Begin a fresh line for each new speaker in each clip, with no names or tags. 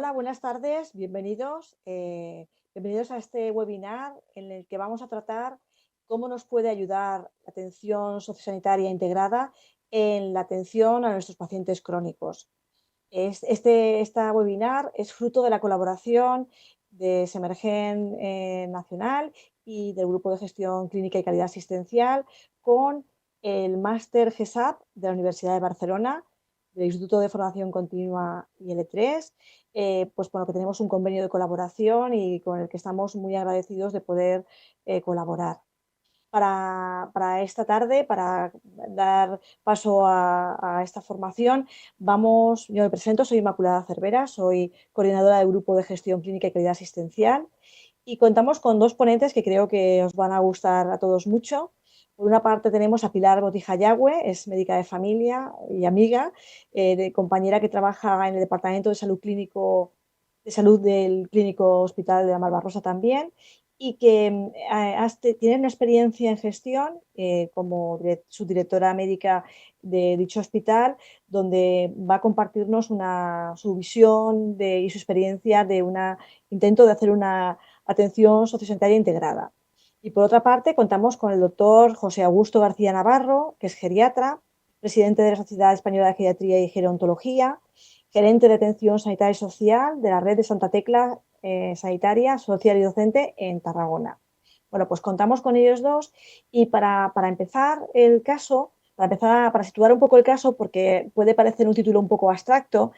Hola, buenas tardes, bienvenidos. Bienvenidos a este webinar en el que vamos a tratar cómo nos puede ayudar la atención sociosanitaria integrada en la atención a nuestros pacientes crónicos. Esta webinar es fruto de la colaboración de Semergen Nacional y del Grupo de Gestión Clínica y Calidad Asistencial con el Máster GESAP de la Universidad de Barcelona, del Instituto de Formación Continua y L3, pues con lo que tenemos un convenio de colaboración y con el que estamos muy agradecidos de poder colaborar. Para esta tarde, para dar paso a esta formación, yo me presento, soy Inmaculada Cervera, soy coordinadora del Grupo de Gestión Clínica y Calidad Asistencial y contamos con dos ponentes que creo que os van a gustar a todos mucho. Por una parte tenemos a Pilar Botija Yagüe, es médica de familia y amiga, compañera que trabaja en el Departamento de Salud del Clínico Hospital de la Mar Barrosa también, y que tiene una experiencia en gestión como subdirectora médica de dicho hospital, donde va a compartirnos su visión y su experiencia de un intento de hacer una atención sociosanitaria integrada. Y por otra parte, contamos con el doctor José Augusto García Navarro, que es geriatra, presidente de la Sociedad Española de Geriatría y Gerontología, gerente de atención sanitaria y social de la red de Santa Tecla Sanitaria, Social y Docente en Tarragona. Bueno, pues contamos con ellos dos y para empezar el caso, para situar un poco el caso, porque puede parecer un título un poco abstracto,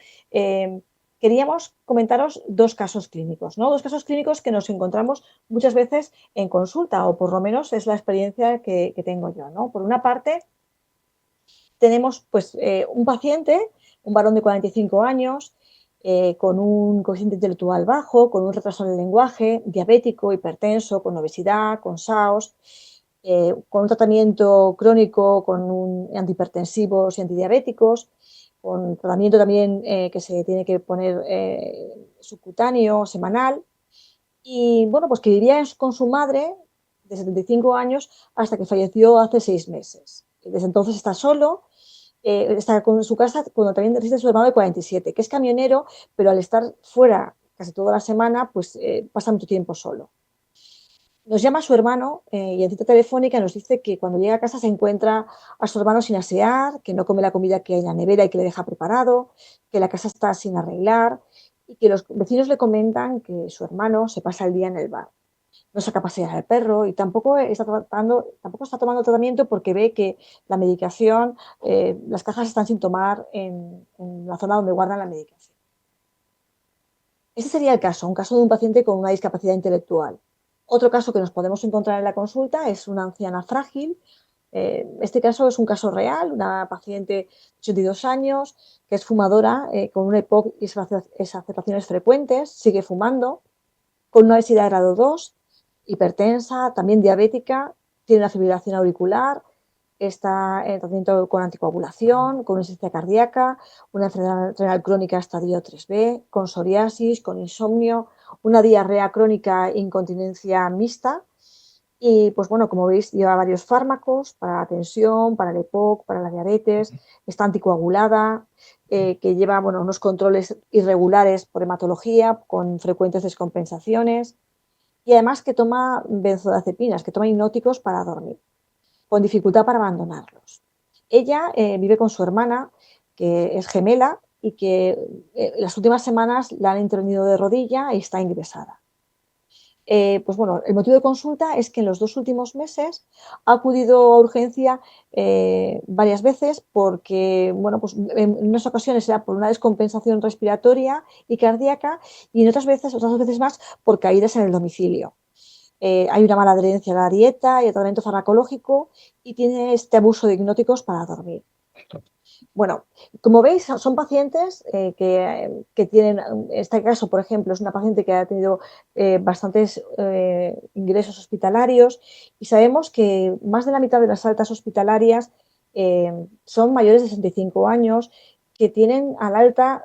queríamos comentaros dos casos clínicos, ¿no? Dos casos clínicos que nos encontramos muchas veces en consulta, o por lo menos es la experiencia que tengo yo, ¿no? Por una parte, tenemos pues un paciente, un varón de 45 años, con un coeficiente intelectual bajo, con un retraso en el lenguaje, diabético, hipertenso, con obesidad, con SAOS, con un tratamiento crónico, antihipertensivos y antidiabéticos, con tratamiento también que se tiene que poner subcutáneo, semanal, y bueno, pues que vivía con su madre de 75 años hasta que falleció hace 6 meses. Desde entonces está solo, está con su casa cuando también reside su hermano de 47, que es camionero, pero al estar fuera casi toda la semana, pues pasa mucho tiempo solo. Nos llama su hermano y en cita telefónica nos dice que cuando llega a casa se encuentra a su hermano sin asear, que no come la comida que hay en la nevera y que le deja preparado, que la casa está sin arreglar y que los vecinos le comentan que su hermano se pasa el día en el bar. No saca a pasear al perro y tampoco está tomando tratamiento porque ve que la medicación, las cajas están sin tomar en la zona donde guardan la medicación. Este sería el caso, un caso de un paciente con una discapacidad intelectual. Otro caso que nos podemos encontrar en la consulta es una anciana frágil. Este caso es un caso real, una paciente de 82 años que es fumadora con una EPOC y exacerbaciones frecuentes, sigue fumando, con una obesidad de grado 2, hipertensa, también diabética, tiene una fibrilación auricular, está en tratamiento con anticoagulación, con insuficiencia cardíaca, una enfermedad renal crónica estadio 3B, con psoriasis, con insomnio, una diarrea crónica e incontinencia mixta. Y pues bueno, como veis, lleva varios fármacos para la tensión, para el EPOC, para la diabetes, está anticoagulada, que lleva unos controles irregulares por hematología, con frecuentes descompensaciones, y además que toma benzodiazepinas, que toma hipnóticos para dormir, con dificultad para abandonarlos. Ella vive con su hermana, que es gemela, y que las últimas semanas la han intervenido de rodilla y está ingresada. Pues bueno, el motivo de consulta es que en los 2 últimos meses ha acudido a urgencia varias veces porque, bueno, pues en unas ocasiones era por una descompensación respiratoria y cardíaca y en otras veces más por caídas en el domicilio. Hay una mala adherencia a la dieta y al tratamiento farmacológico y tiene este abuso de hipnóticos para dormir. Bueno, como veis, son pacientes que tienen, en este caso, por ejemplo, es una paciente que ha tenido bastantes ingresos hospitalarios y sabemos que más de la mitad de las altas hospitalarias son mayores de 65 años que tienen al alta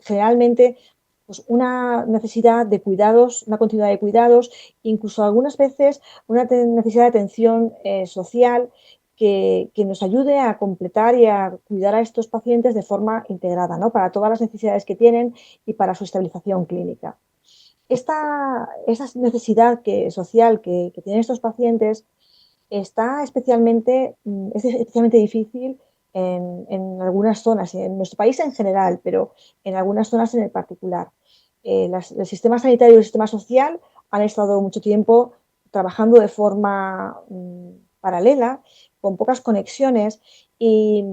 generalmente pues, una necesidad de cuidados, una continuidad de cuidados, incluso algunas veces una necesidad de atención social que nos ayude a completar y a cuidar a estos pacientes de forma integrada, ¿no? Para todas las necesidades que tienen y para su estabilización clínica. Esa necesidad social que tienen estos pacientes es especialmente difícil en algunas zonas, en nuestro país en general, pero en algunas zonas en el particular. El sistema sanitario y el sistema social han estado mucho tiempo trabajando de forma paralela, con pocas conexiones, y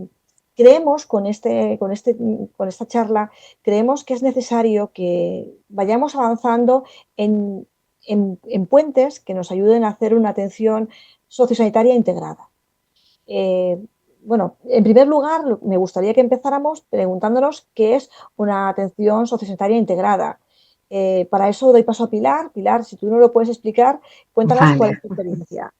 creemos con esta charla, creemos que es necesario que vayamos avanzando en puentes que nos ayuden a hacer una atención sociosanitaria integrada. Eh, bueno, en primer lugar, me gustaría que empezáramos preguntándonos qué es una atención sociosanitaria integrada. Para eso doy paso a Pilar. Pilar, si tú no lo puedes explicar, cuéntanos cuál es
Vale.
tu experiencia.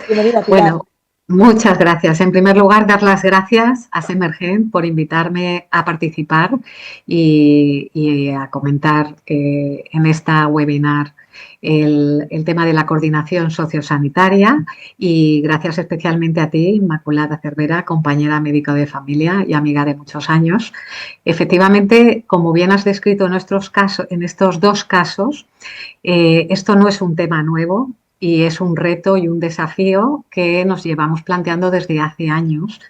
Bienvenida, Pilar.
Bueno, muchas gracias. En primer lugar, dar las gracias a Semergen por invitarme a participar y a comentar en esta webinar el tema de la coordinación sociosanitaria, y gracias especialmente a ti, Inmaculada Cervera, compañera médico de familia y amiga de muchos años. Efectivamente, como bien has descrito en estos dos casos, esto no es un tema nuevo y es un reto y un desafío que nos llevamos planteando desde hace años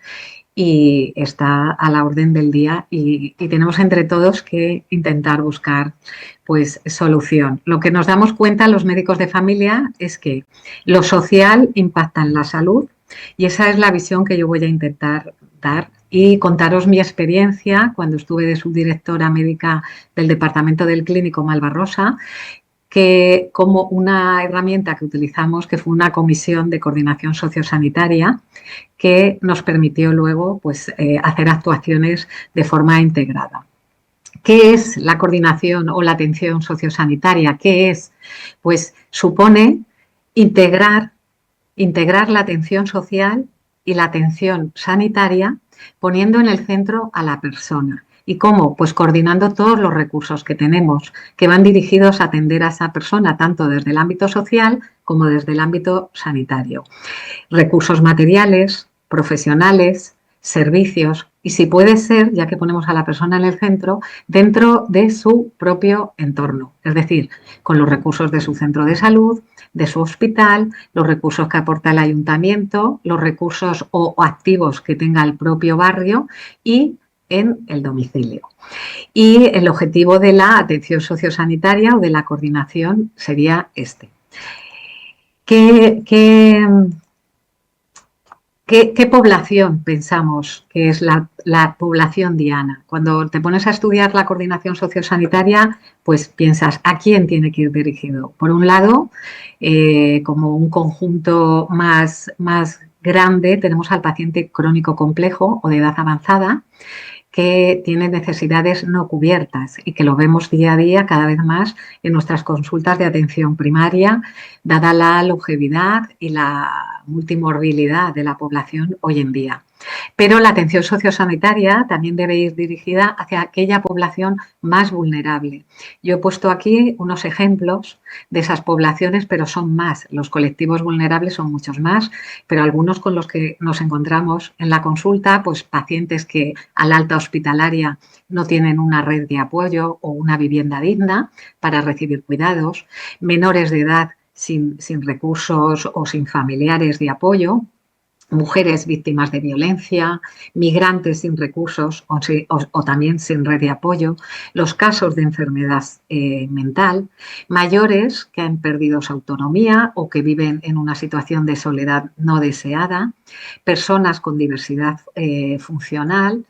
y está a la orden del día, y tenemos entre todos que intentar buscar pues solución. Lo que nos damos cuenta los médicos de familia es que lo social impacta en la salud, y esa es la visión que yo voy a intentar dar y contaros mi experiencia cuando estuve de subdirectora médica del Departamento del Clínico Malvarrosa, que como una herramienta que utilizamos, que fue una comisión de coordinación sociosanitaria, que nos permitió luego pues, hacer actuaciones de forma integrada. ¿Qué es la coordinación o la atención sociosanitaria? ¿Qué es? Pues supone integrar la atención social y la atención sanitaria, poniendo en el centro a la persona. ¿Y cómo? Pues coordinando todos los recursos que tenemos, que van dirigidos a atender a esa persona, tanto desde el ámbito social como desde el ámbito sanitario. Recursos materiales, profesionales, servicios, y si puede ser, ya que ponemos a la persona en el centro, dentro de su propio entorno, es decir, con los recursos de su centro de salud, de su hospital, los recursos que aporta el ayuntamiento, los recursos o activos que tenga el propio barrio y en el domicilio. Y el objetivo de la atención sociosanitaria o de la coordinación sería este. ¿Qué población pensamos que es la población diana? Cuando te pones a estudiar la coordinación sociosanitaria, pues piensas, ¿a quién tiene que ir dirigido? Por un lado, como un conjunto más grande, tenemos al paciente crónico complejo o de edad avanzada, que tiene necesidades no cubiertas y que lo vemos día a día cada vez más en nuestras consultas de atención primaria, dada la longevidad y la multimorbilidad de la población hoy en día. Pero la atención sociosanitaria también debe ir dirigida hacia aquella población más vulnerable. Yo he puesto aquí unos ejemplos de esas poblaciones, pero son más. Los colectivos vulnerables son muchos más, pero algunos con los que nos encontramos en la consulta, pues pacientes que al alta hospitalaria no tienen una red de apoyo o una vivienda digna para recibir cuidados, menores de edad sin recursos o sin familiares de apoyo, mujeres víctimas de violencia, migrantes sin recursos o también sin red de apoyo, los casos de enfermedad mental, mayores que han perdido su autonomía o que viven en una situación de soledad no deseada, personas con diversidad funcional,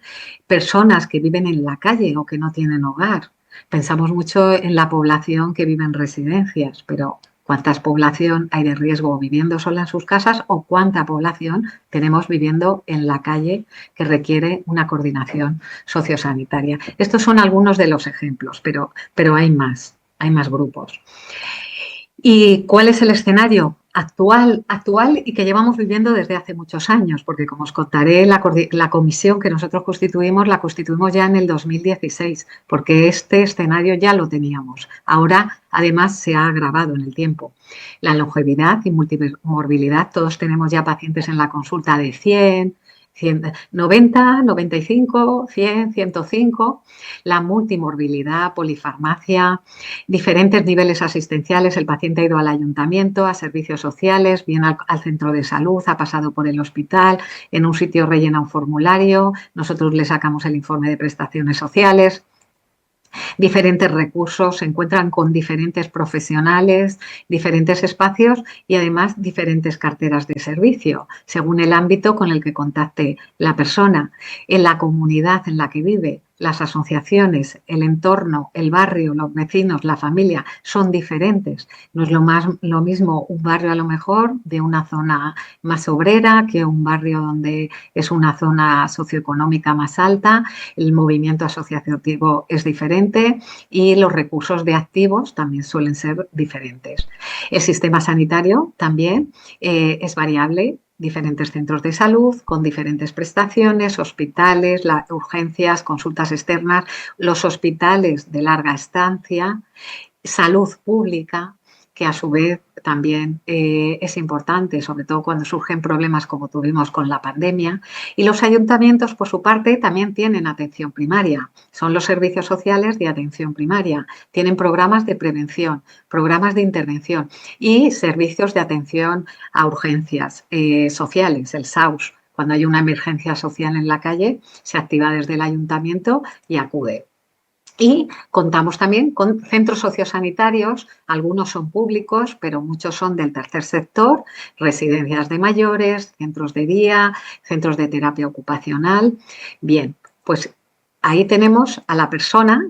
personas que viven en la calle o que no tienen hogar. Pensamos mucho en la población que vive en residencias, pero ¿cuánta población hay de riesgo viviendo sola en sus casas o cuánta población tenemos viviendo en la calle que requiere una coordinación sociosanitaria? Estos son algunos de los ejemplos, pero hay más grupos. ¿Y cuál es el escenario? actual y que llevamos viviendo desde hace muchos años, porque como os contaré, la comisión que nosotros constituimos la constituimos ya en el 2016, porque este escenario ya lo teníamos. Ahora, además, se ha agravado en el tiempo. La longevidad y multimorbilidad, todos tenemos ya pacientes en la consulta de 100, 90, 95, 100, 105, la multimorbilidad, polifarmacia, diferentes niveles asistenciales. El paciente ha ido al ayuntamiento, a servicios sociales, viene al centro de salud, ha pasado por el hospital, en un sitio rellena un formulario, nosotros le sacamos el informe de prestaciones sociales. Diferentes recursos, se encuentran con diferentes profesionales, diferentes espacios y además diferentes carteras de servicio, según el ámbito con el que contacte la persona, en la comunidad en la que vive. Las asociaciones, el entorno, el barrio, los vecinos, la familia son diferentes. No es lo mismo un barrio a lo mejor de una zona más obrera que un barrio donde es una zona socioeconómica más alta. El movimiento asociativo es diferente y los recursos de activos también suelen ser diferentes. El sistema sanitario también es variable. Diferentes centros de salud con diferentes prestaciones, hospitales, urgencias, consultas externas, los hospitales de larga estancia, salud pública, que a su vez también es importante, sobre todo cuando surgen problemas como tuvimos con la pandemia. Y los ayuntamientos, por su parte, también tienen atención primaria. Son los servicios sociales de atención primaria. Tienen programas de prevención, programas de intervención y servicios de atención a urgencias sociales, el SAUS. Cuando hay una emergencia social en la calle, se activa desde el ayuntamiento y acude. Y contamos también con centros sociosanitarios, algunos son públicos, pero muchos son del tercer sector, residencias de mayores, centros de día, centros de terapia ocupacional. Bien, pues ahí tenemos a la persona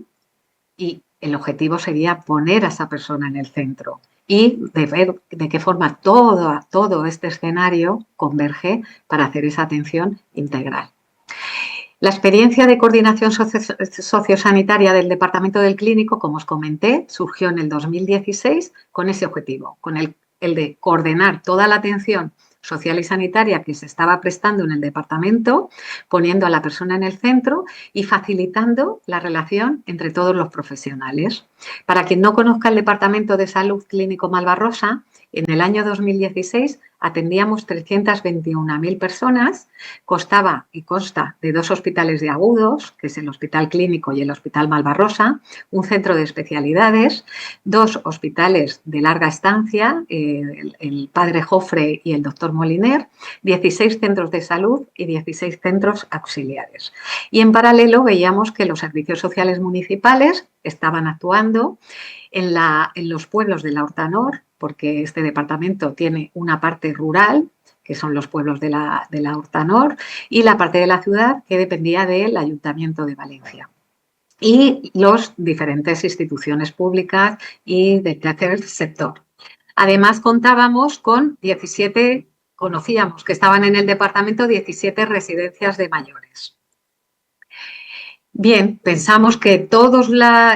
y el objetivo sería poner a esa persona en el centro y de ver de qué forma todo este escenario converge para hacer esa atención integral. La experiencia de coordinación sociosanitaria del Departamento del Clínico, como os comenté, surgió en el 2016 con ese objetivo, con el de coordinar toda la atención social y sanitaria que se estaba prestando en el departamento, poniendo a la persona en el centro y facilitando la relación entre todos los profesionales. Para quien no conozca el Departamento de Salud Clínico Malvarrosa, en el año 2016 atendíamos 321.000 personas, consta de 2 hospitales de agudos, que es el Hospital Clínico y el Hospital Malvarrosa, un centro de especialidades, 2 hospitales de larga estancia, el Padre Jofre y el Doctor Moliner, 16 centros de salud y 16 centros auxiliares. Y en paralelo veíamos que los servicios sociales municipales estaban actuando en los pueblos de la Hortanor, porque este departamento tiene una parte rural, que son los pueblos de la Hortanor, y la parte de la ciudad que dependía del Ayuntamiento de Valencia. Y las diferentes instituciones públicas y del tercer sector. Además, contábamos con conocíamos que estaban en el departamento 17 residencias de mayores. Bien, pensamos que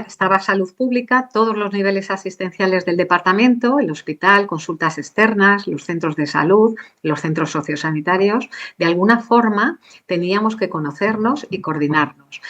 estaba salud pública, todos los niveles asistenciales del departamento, el hospital, consultas externas, los centros de salud, los centros sociosanitarios, de alguna forma teníamos que conocernos y coordinarnos.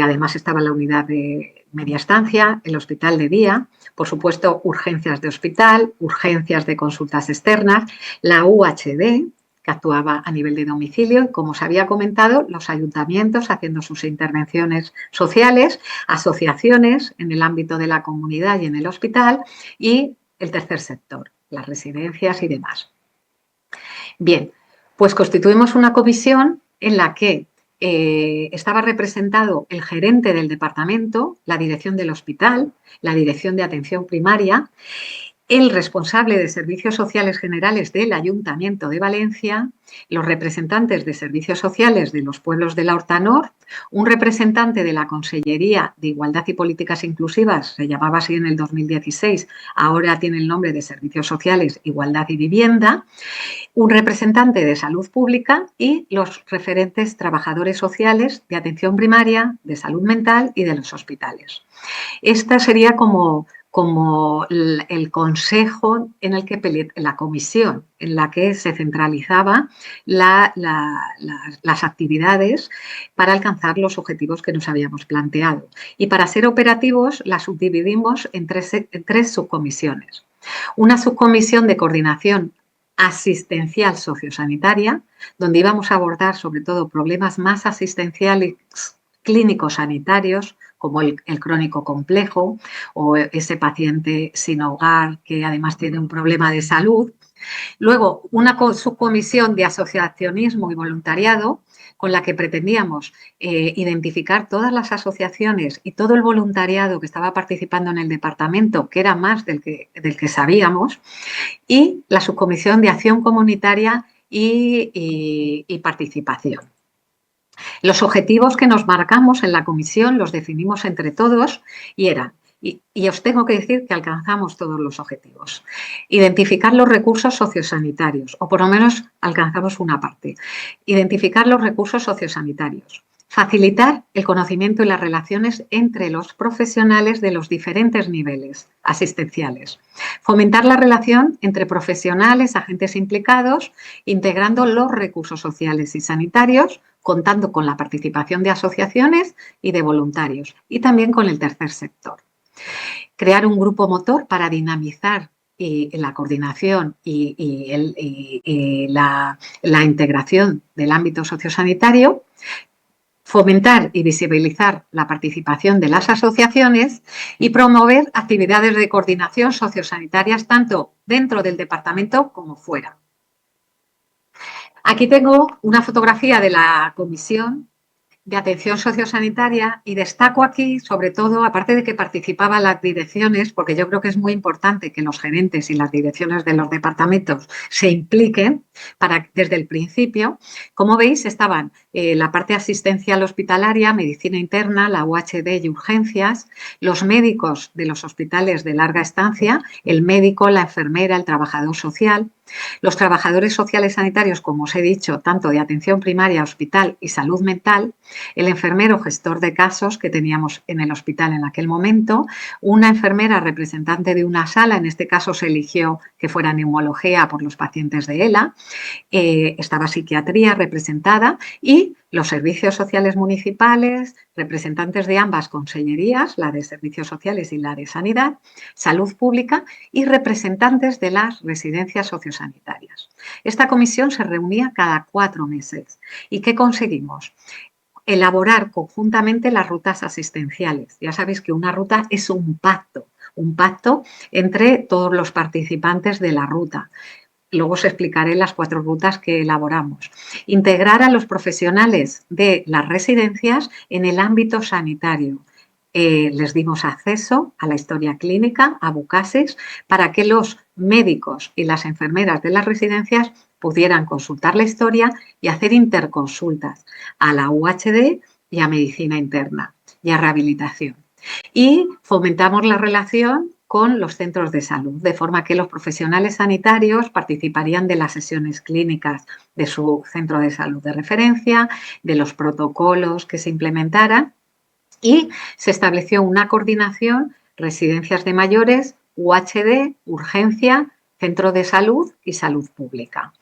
Además estaba la unidad de media estancia, el hospital de día, por supuesto urgencias de hospital, urgencias de consultas externas, la UHD, que actuaba a nivel de domicilio y, como os había comentado, los ayuntamientos haciendo sus intervenciones sociales, asociaciones en el ámbito de la comunidad y en el hospital y el tercer sector, las residencias y demás. Bien, pues constituimos una comisión en la que estaba representado el gerente del departamento, la dirección del hospital, la dirección de atención primaria, el responsable de Servicios Sociales Generales del Ayuntamiento de Valencia, los representantes de Servicios Sociales de los pueblos de la Hortanor, un representante de la Consellería de Igualdad y Políticas Inclusivas, se llamaba así en el 2016, ahora tiene el nombre de Servicios Sociales, Igualdad y Vivienda, un representante de Salud Pública y los referentes trabajadores sociales de atención primaria, de salud mental y de los hospitales. Esta sería como como el consejo en el que la comisión en la que se centralizaba las actividades para alcanzar los objetivos que nos habíamos planteado. Y para ser operativos las subdividimos en tres subcomisiones. Una subcomisión de coordinación asistencial sociosanitaria, donde íbamos a abordar sobre todo problemas más asistenciales clínicos sanitarios, como el crónico complejo o ese paciente sin hogar que además tiene un problema de salud. Luego, una subcomisión de asociacionismo y voluntariado, con la que pretendíamos identificar todas las asociaciones y todo el voluntariado que estaba participando en el departamento, que era más del que sabíamos, y la subcomisión de acción comunitaria y participación. Los objetivos que nos marcamos en la comisión los definimos entre todos y eran, y os tengo que decir que alcanzamos todos los objetivos, identificar los recursos sociosanitarios, o por lo menos alcanzamos una parte, identificar los recursos sociosanitarios, facilitar el conocimiento y las relaciones entre los profesionales de los diferentes niveles asistenciales, fomentar la relación entre profesionales, agentes implicados, integrando los recursos sociales y sanitarios, contando con la participación de asociaciones y de voluntarios, y también con el tercer sector. Crear un grupo motor para dinamizar la coordinación y la integración del ámbito sociosanitario, fomentar y visibilizar la participación de las asociaciones y promover actividades de coordinación sociosanitarias tanto dentro del departamento como fuera. Aquí tengo una fotografía de la comisión de atención sociosanitaria y destaco aquí, sobre todo, aparte de que participaban las direcciones, porque yo creo que es muy importante que los gerentes y las direcciones de los departamentos se impliquen desde el principio. Como veis, estaban la parte asistencial hospitalaria, medicina interna, la UHD y urgencias, los médicos de los hospitales de larga estancia, el médico, la enfermera, el trabajador social, los trabajadores sociales sanitarios, como os he dicho, tanto de atención primaria, hospital y salud mental, el enfermero gestor de casos que teníamos en el hospital en aquel momento, una enfermera representante de una sala, en este caso se eligió que fuera neumología por los pacientes de ELA, estaba psiquiatría representada y los servicios sociales municipales, representantes de ambas consellerías, la de servicios sociales y la de sanidad, salud pública y representantes de las residencias sociosanitarias. Esta comisión se reunía cada 4 meses. ¿Y qué conseguimos? Elaborar conjuntamente las rutas asistenciales. Ya sabéis que una ruta es un pacto entre todos los participantes de la ruta. Luego os explicaré las 4 rutas que elaboramos. Integrar a los profesionales de las residencias en el ámbito sanitario. Les dimos acceso a la historia clínica, a Bucasis, para que los médicos y las enfermeras de las residencias pudieran consultar la historia y hacer interconsultas a la UHD y a medicina interna y a rehabilitación. Y fomentamos la relación con los centros de salud, de forma que los profesionales sanitarios participarían de las sesiones clínicas de su centro de salud de referencia, de los protocolos que se implementaran y se estableció una coordinación, residencias de mayores, UHD, urgencia, centro de salud y salud pública.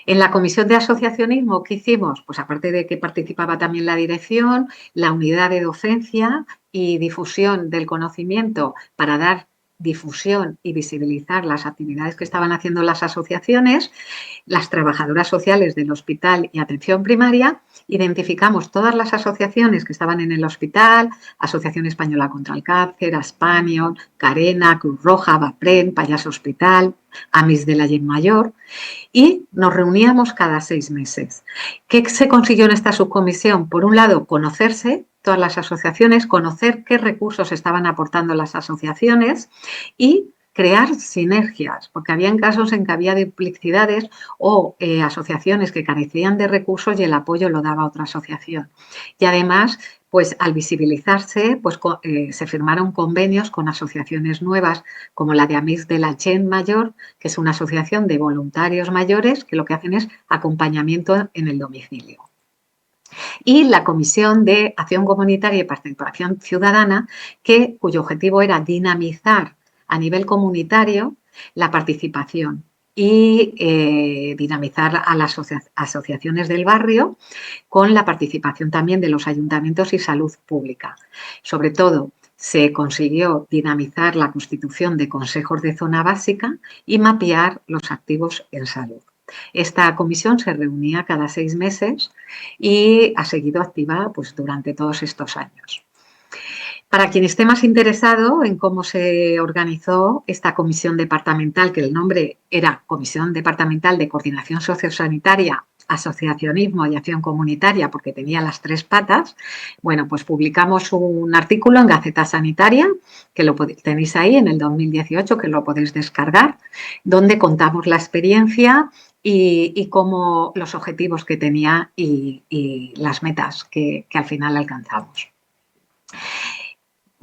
En la comisión de asociacionismo, ¿qué hicimos? Pues aparte de que participaba también la dirección, la unidad de docencia y difusión del conocimiento para dar difusión y visibilizar las actividades que estaban haciendo las asociaciones, las trabajadoras sociales del hospital y atención primaria, identificamos todas las asociaciones que estaban en el hospital, Asociación Española contra el Cáncer, Aspanion, Carena, Cruz Roja, Bapren, Payaso Hospital, Amis de la Yen Mayor, y nos reuníamos cada 6 meses. ¿Qué se consiguió en esta subcomisión? Por un lado, conocerse todas las asociaciones, conocer qué recursos estaban aportando las asociaciones y crear sinergias, porque había casos en que había duplicidades o asociaciones que carecían de recursos y el apoyo lo daba otra asociación. Y además, pues al visibilizarse, pues se firmaron convenios con asociaciones nuevas como la de Amis de la Yen Mayor, que es una asociación de voluntarios mayores que lo que hacen es acompañamiento en el domicilio. y la Comisión de Acción Comunitaria y Participación Ciudadana, cuyo objetivo era dinamizar a nivel comunitario la participación y dinamizar a las asociaciones del barrio con la participación también de los ayuntamientos y salud pública. Sobre todo, se consiguió dinamizar la constitución de consejos de zona básica y mapear los activos en salud. Esta comisión se reunía cada 6 meses y ha seguido activa pues, durante todos estos años. Para quien esté más interesado en cómo se organizó esta comisión departamental, que el nombre era Comisión Departamental de Coordinación Sociosanitaria, Asociacionismo y Acción Comunitaria, porque tenía las 3 patas, bueno, pues publicamos un artículo en Gaceta Sanitaria, que lo tenéis ahí en el 2018, que lo podéis descargar, donde contamos la experiencia y cómo los objetivos que tenía y las metas que al final alcanzamos.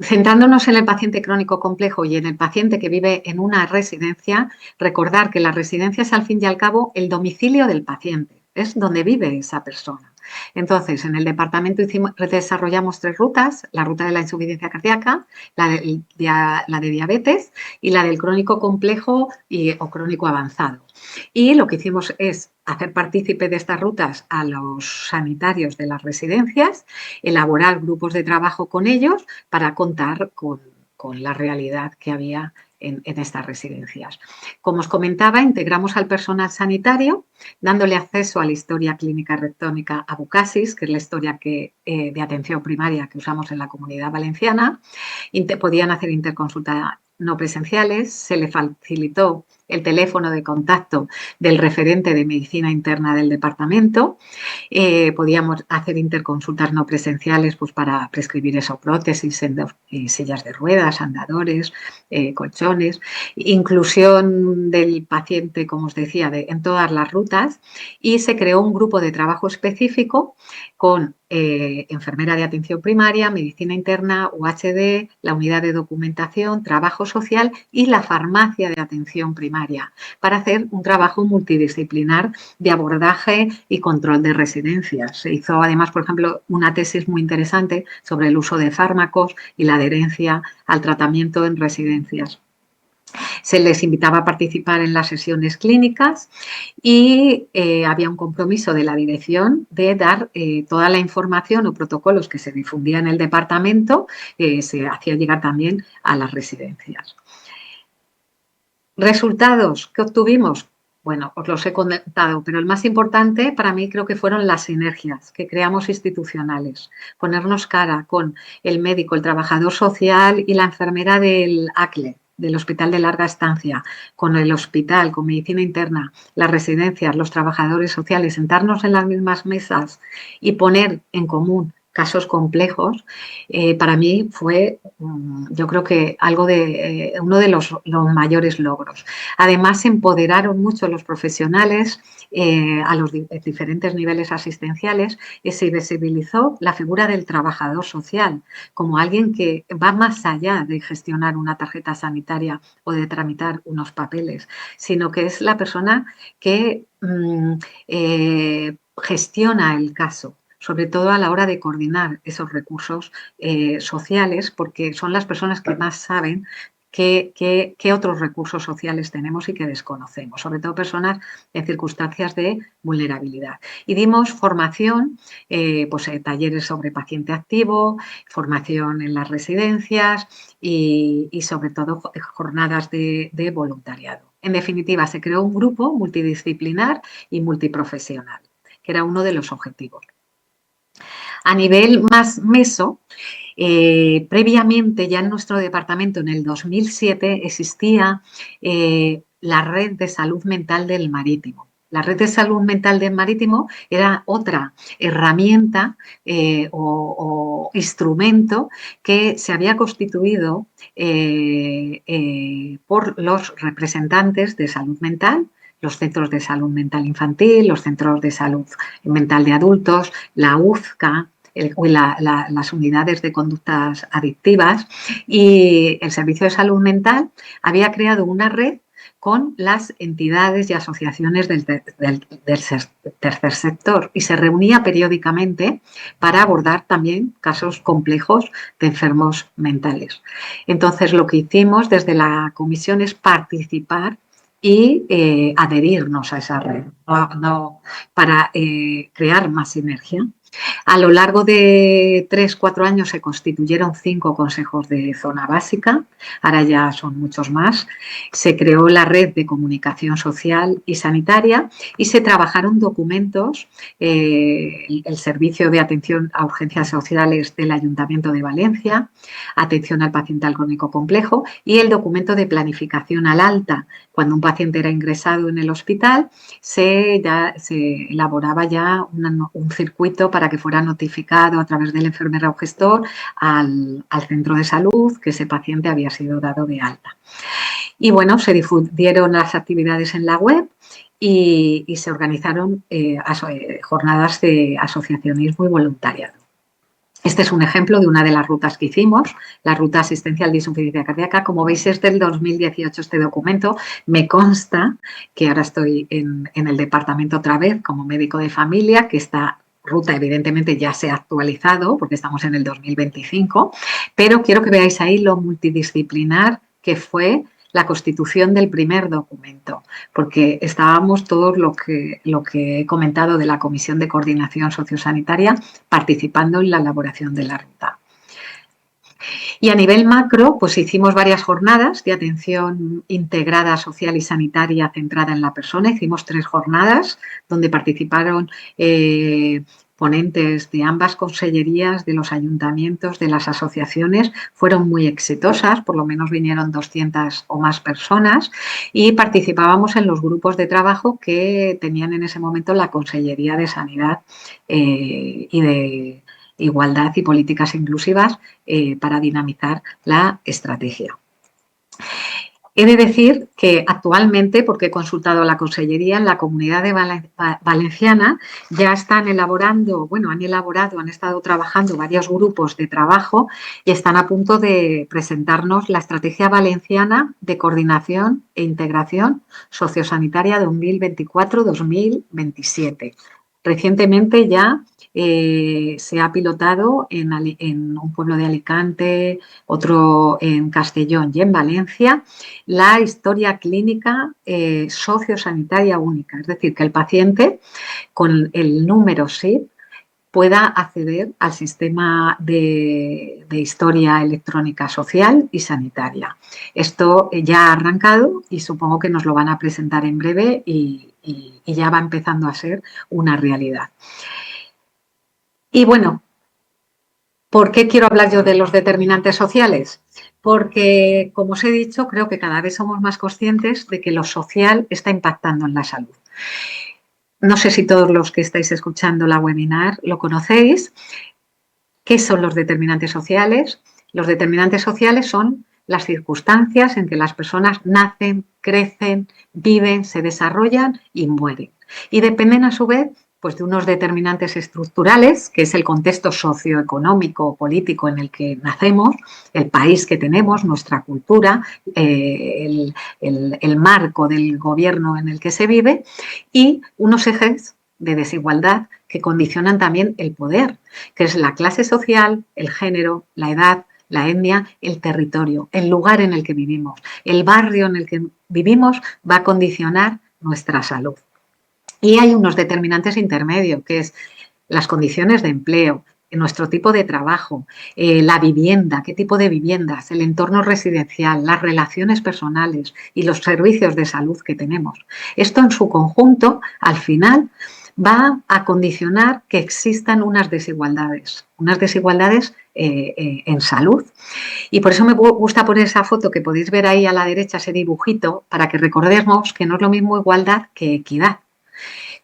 Centrándonos en el paciente crónico complejo y en el paciente que vive en una residencia, recordar que la residencia es al fin y al cabo el domicilio del paciente, es donde vive esa persona. Entonces, en el departamento desarrollamos 3 rutas, la ruta de la insuficiencia cardíaca, la de diabetes y la del crónico complejo o crónico avanzado. Y lo que hicimos es hacer partícipe de estas rutas a los sanitarios de las residencias, elaborar grupos de trabajo con ellos para contar con la realidad que había en estas residencias. Como os comentaba, integramos al personal sanitario dándole acceso a la historia clínica rectónica Abucasis, que es la historia de atención primaria que usamos en la Comunidad Valenciana. Podían hacer interconsulta no presenciales, se le facilitó el teléfono de contacto del referente de medicina interna del departamento. Podíamos hacer interconsultas no presenciales pues, para prescribir prótesis, sillas de ruedas, andadores, colchones, inclusión del paciente, como os decía, en todas las rutas, y se creó un grupo de trabajo específico con enfermera de atención primaria, medicina interna, UHD, la unidad de documentación, trabajo social y la farmacia de atención primaria, para hacer un trabajo multidisciplinar de abordaje y control de residencias. Se hizo además, por ejemplo, una tesis muy interesante sobre el uso de fármacos y la adherencia al tratamiento en residencias. Se les invitaba a participar en las sesiones clínicas y había un compromiso de la dirección de dar toda la información o protocolos que se difundían en el departamento, se hacía llegar también a las residencias. ¿Resultados que obtuvimos? Bueno, os los he contado, pero el más importante para mí creo que fueron las sinergias que creamos institucionales. Ponernos cara con el médico, el trabajador social y la enfermera del ACLE, del Hospital de Larga Estancia, con el hospital, con medicina interna, las residencias, los trabajadores sociales, sentarnos en las mismas mesas y poner en común casos complejos, para mí fue, yo creo que uno de los mayores logros. Además, se empoderaron mucho los profesionales a los diferentes niveles asistenciales y se visibilizó la figura del trabajador social como alguien que va más allá de gestionar una tarjeta sanitaria o de tramitar unos papeles, sino que es la persona que gestiona el caso, sobre todo a la hora de coordinar esos recursos sociales, porque son las personas que más saben qué otros recursos sociales tenemos y que desconocemos, sobre todo personas en circunstancias de vulnerabilidad. Y dimos formación, talleres sobre paciente activo, formación en las residencias y sobre todo jornadas de voluntariado. En definitiva, se creó un grupo multidisciplinar y multiprofesional, que era uno de los objetivos. A nivel más meso, previamente ya en nuestro departamento, en el 2007, existía la Red de Salud Mental del Marítimo. La Red de Salud Mental del Marítimo era otra herramienta o instrumento que se había constituido por los representantes de salud mental, los centros de salud mental infantil, los centros de salud mental de adultos, la UZCA, las unidades de conductas adictivas, y el Servicio de Salud Mental había creado una red con las entidades y asociaciones del tercer sector y se reunía periódicamente para abordar también casos complejos de enfermos mentales. Entonces, lo que hicimos desde la comisión es participar y adherirnos a esa red para crear más sinergia. A lo largo de 3-4 años se constituyeron 5 consejos de zona básica, ahora ya son muchos más. Se creó la red de comunicación social y sanitaria y se trabajaron documentos, el Servicio de Atención a Urgencias Sociales del Ayuntamiento de Valencia, Atención al Paciente Crónico Complejo y el documento de planificación al alta. Cuando un paciente era ingresado en el hospital, se elaboraba ya un circuito para que fuera notificado a través del enfermero gestor al centro de salud que ese paciente había sido dado de alta. Y bueno, se difundieron las actividades en la web y se organizaron jornadas de asociacionismo y voluntariado. Este es un ejemplo de una de las rutas que hicimos, la ruta asistencial de insuficiencia cardíaca. Como veis, es del 2018 este documento. Me consta que ahora estoy en el departamento otra vez como médico de familia, que esta ruta evidentemente ya se ha actualizado porque estamos en el 2025, pero quiero que veáis ahí lo multidisciplinar que fue la constitución del primer documento, porque estábamos todos lo que he comentado de la Comisión de Coordinación Sociosanitaria participando en la elaboración de la ruta. Y a nivel macro, pues hicimos varias jornadas de atención integrada social y sanitaria centrada en la persona. Hicimos 3 jornadas donde participaron ponentes de ambas consellerías, de los ayuntamientos, de las asociaciones. Fueron muy exitosas, por lo menos vinieron 200 o más personas y participábamos en los grupos de trabajo que tenían en ese momento la Consellería de Sanidad y de Igualdad y Políticas Inclusivas para dinamizar la estrategia. He de decir que actualmente, porque he consultado a la Consellería, en la Comunidad Valenciana ya han estado trabajando varios grupos de trabajo y están a punto de presentarnos la Estrategia Valenciana de Coordinación e Integración Sociosanitaria 2024-2027. Recientemente ya se ha pilotado en un pueblo de Alicante, otro en Castellón y en Valencia, la historia clínica sociosanitaria única. Es decir, que el paciente con el número SID pueda acceder al sistema de historia electrónica social y sanitaria. Esto ya ha arrancado y supongo que nos lo van a presentar en breve y ya va empezando a ser una realidad. Y bueno, ¿por qué quiero hablar yo de los determinantes sociales? Porque, como os he dicho, creo que cada vez somos más conscientes de que lo social está impactando en la salud. No sé si todos los que estáis escuchando la webinar lo conocéis. ¿Qué son los determinantes sociales? Los determinantes sociales son las circunstancias en que las personas nacen, crecen, viven, se desarrollan y mueren. Y dependen a su vez pues de unos determinantes estructurales, que es el contexto socioeconómico o político en el que nacemos, el país que tenemos, nuestra cultura, el marco del gobierno en el que se vive, y unos ejes de desigualdad que condicionan también el poder, que es la clase social, el género, la edad, la etnia, el territorio, el lugar en el que vivimos. El barrio en el que vivimos va a condicionar nuestra salud. Y hay unos determinantes intermedios, que es las condiciones de empleo, nuestro tipo de trabajo, la vivienda, qué tipo de viviendas, el entorno residencial, las relaciones personales y los servicios de salud que tenemos. Esto en su conjunto, al final, va a condicionar que existan unas desigualdades en salud. Y por eso me gusta poner esa foto que podéis ver ahí a la derecha, ese dibujito, para que recordemos que no es lo mismo igualdad que equidad.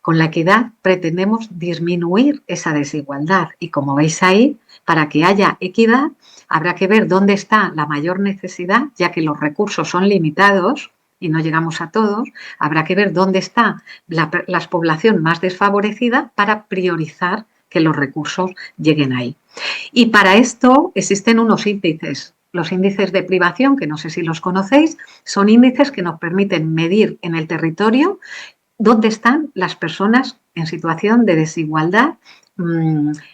Con la equidad pretendemos disminuir esa desigualdad y, como veis ahí, para que haya equidad habrá que ver dónde está la mayor necesidad, ya que los recursos son limitados y no llegamos a todos. Habrá que ver dónde está la población más desfavorecida para priorizar que los recursos lleguen ahí. Y para esto existen unos índices Los índices de privación, que no sé si los conocéis, son índices que nos permiten medir en el territorio dónde están las personas en situación de desigualdad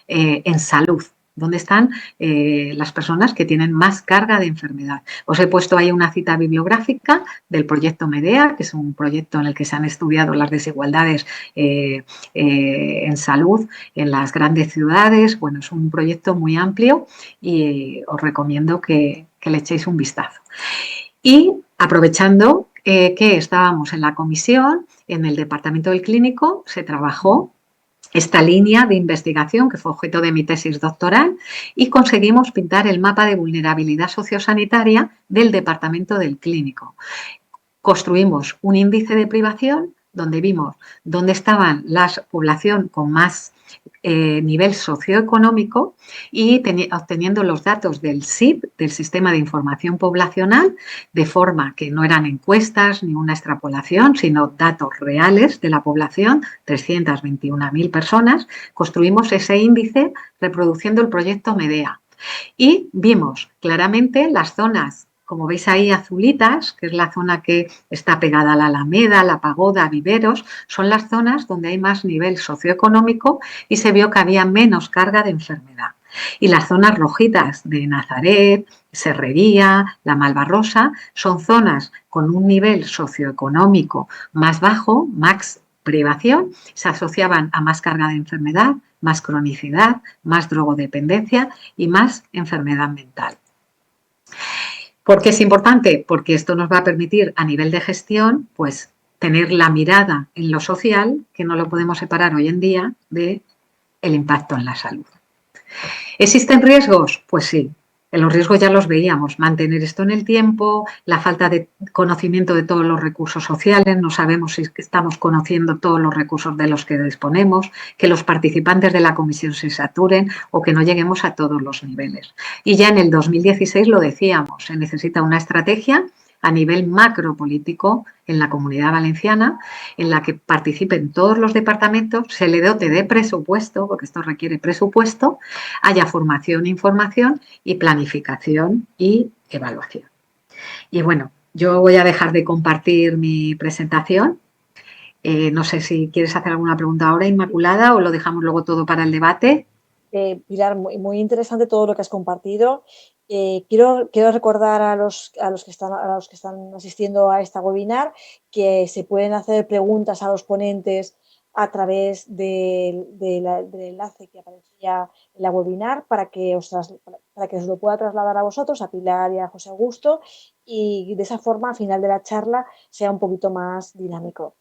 en salud. ¿Dónde están las personas que tienen más carga de enfermedad? Os he puesto ahí una cita bibliográfica del proyecto MEDEA, que es un proyecto en el que se han estudiado las desigualdades en salud en las grandes ciudades. Bueno, es un proyecto muy amplio y os recomiendo que le echéis un vistazo. Y aprovechando que estábamos en la comisión, en el departamento del clínico se trabajó esta línea de investigación que fue objeto de mi tesis doctoral y conseguimos pintar el mapa de vulnerabilidad sociosanitaria del departamento del clínico. Construimos un índice de privación donde vimos dónde estaban la población con más nivel socioeconómico y obteniendo los datos del SIP, del Sistema de Información Poblacional, de forma que no eran encuestas ni una extrapolación, sino datos reales de la población, 321.000 personas, construimos ese índice reproduciendo el proyecto MEDEA. Y vimos claramente las zonas, como veis ahí azulitas, que es la zona que está pegada a la Alameda, la Pagoda, Viveros, son las zonas donde hay más nivel socioeconómico y se vio que había menos carga de enfermedad. Y las zonas rojitas de Nazaret, Serrería, la Malvarrosa, son zonas con un nivel socioeconómico más bajo, más privación, se asociaban a más carga de enfermedad, más cronicidad, más drogodependencia y más enfermedad mental. ¿Por qué es importante? Porque esto nos va a permitir a nivel de gestión, pues, tener la mirada en lo social, que no lo podemos separar hoy en día, del impacto en la salud. ¿Existen riesgos? Pues sí. Los riesgos ya los veíamos, mantener esto en el tiempo, la falta de conocimiento de todos los recursos sociales, no sabemos si estamos conociendo todos los recursos de los que disponemos, que los participantes de la comisión se saturen o que no lleguemos a todos los niveles. Y ya en el 2016 lo decíamos, se necesita una estrategia a nivel macropolítico en la Comunidad Valenciana, en la que participen todos los departamentos, se le dote de presupuesto, porque esto requiere presupuesto, haya formación, información y planificación y evaluación. Y bueno, yo voy a dejar de compartir mi presentación. No sé si quieres hacer alguna pregunta ahora, Inmaculada, o lo dejamos luego todo para el debate.
Pilar, muy interesante todo lo que has compartido. Quiero recordar a los que están asistiendo a esta webinar que se pueden hacer preguntas a los ponentes a través del enlace que aparecía en la webinar para que os lo pueda trasladar a vosotros, a Pilar y a José Augusto, y de esa forma al final de la charla sea un poquito más dinámico.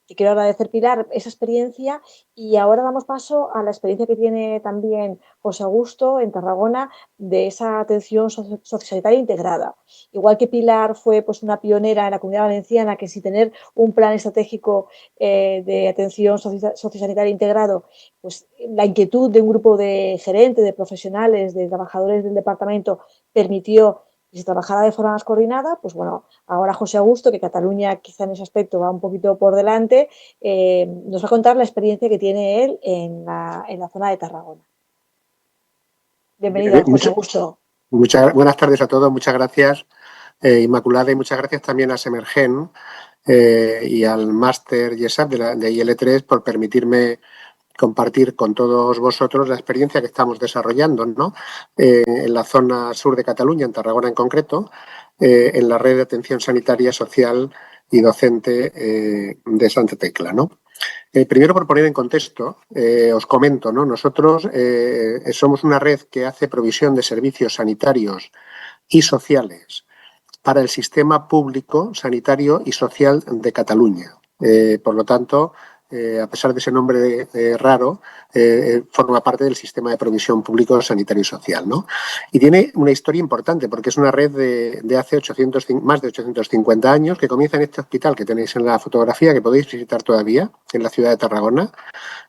Te quiero agradecer, Pilar, esa experiencia y ahora damos paso a la experiencia que tiene también José Augusto en Tarragona de esa atención sociosanitaria integrada. Igual que Pilar fue pues, una pionera en la Comunidad Valenciana que sin tener un plan estratégico de atención sociosanitaria integrado, pues la inquietud de un grupo de gerentes, de profesionales, de trabajadores del departamento permitió que se trabajara de forma más coordinada, pues bueno, ahora José Augusto, que Cataluña quizá en ese aspecto va un poquito por delante, nos va a contar la experiencia que tiene él en la zona de Tarragona. Bienvenido, José Augusto.
Buenas tardes a todos, muchas gracias, Inmaculada, y muchas gracias también a Semergen y al máster YESAP de IL3 por permitirme compartir con todos vosotros la experiencia que estamos desarrollando, ¿no? En la zona sur de Cataluña, en Tarragona en concreto, en la red de atención sanitaria, social y docente de Santa Tecla, ¿no? Primero, por poner en contexto, os comento, ¿no? Nosotros somos una red que hace provisión de servicios sanitarios y sociales para el sistema público, sanitario y social de Cataluña. Por lo tanto, a pesar de ese nombre raro, forma parte del sistema de provisión público, sanitario y social, ¿no? Y tiene una historia importante porque es una red de hace más de 850 años que comienza en este hospital que tenéis en la fotografía, que podéis visitar todavía, en la ciudad de Tarragona,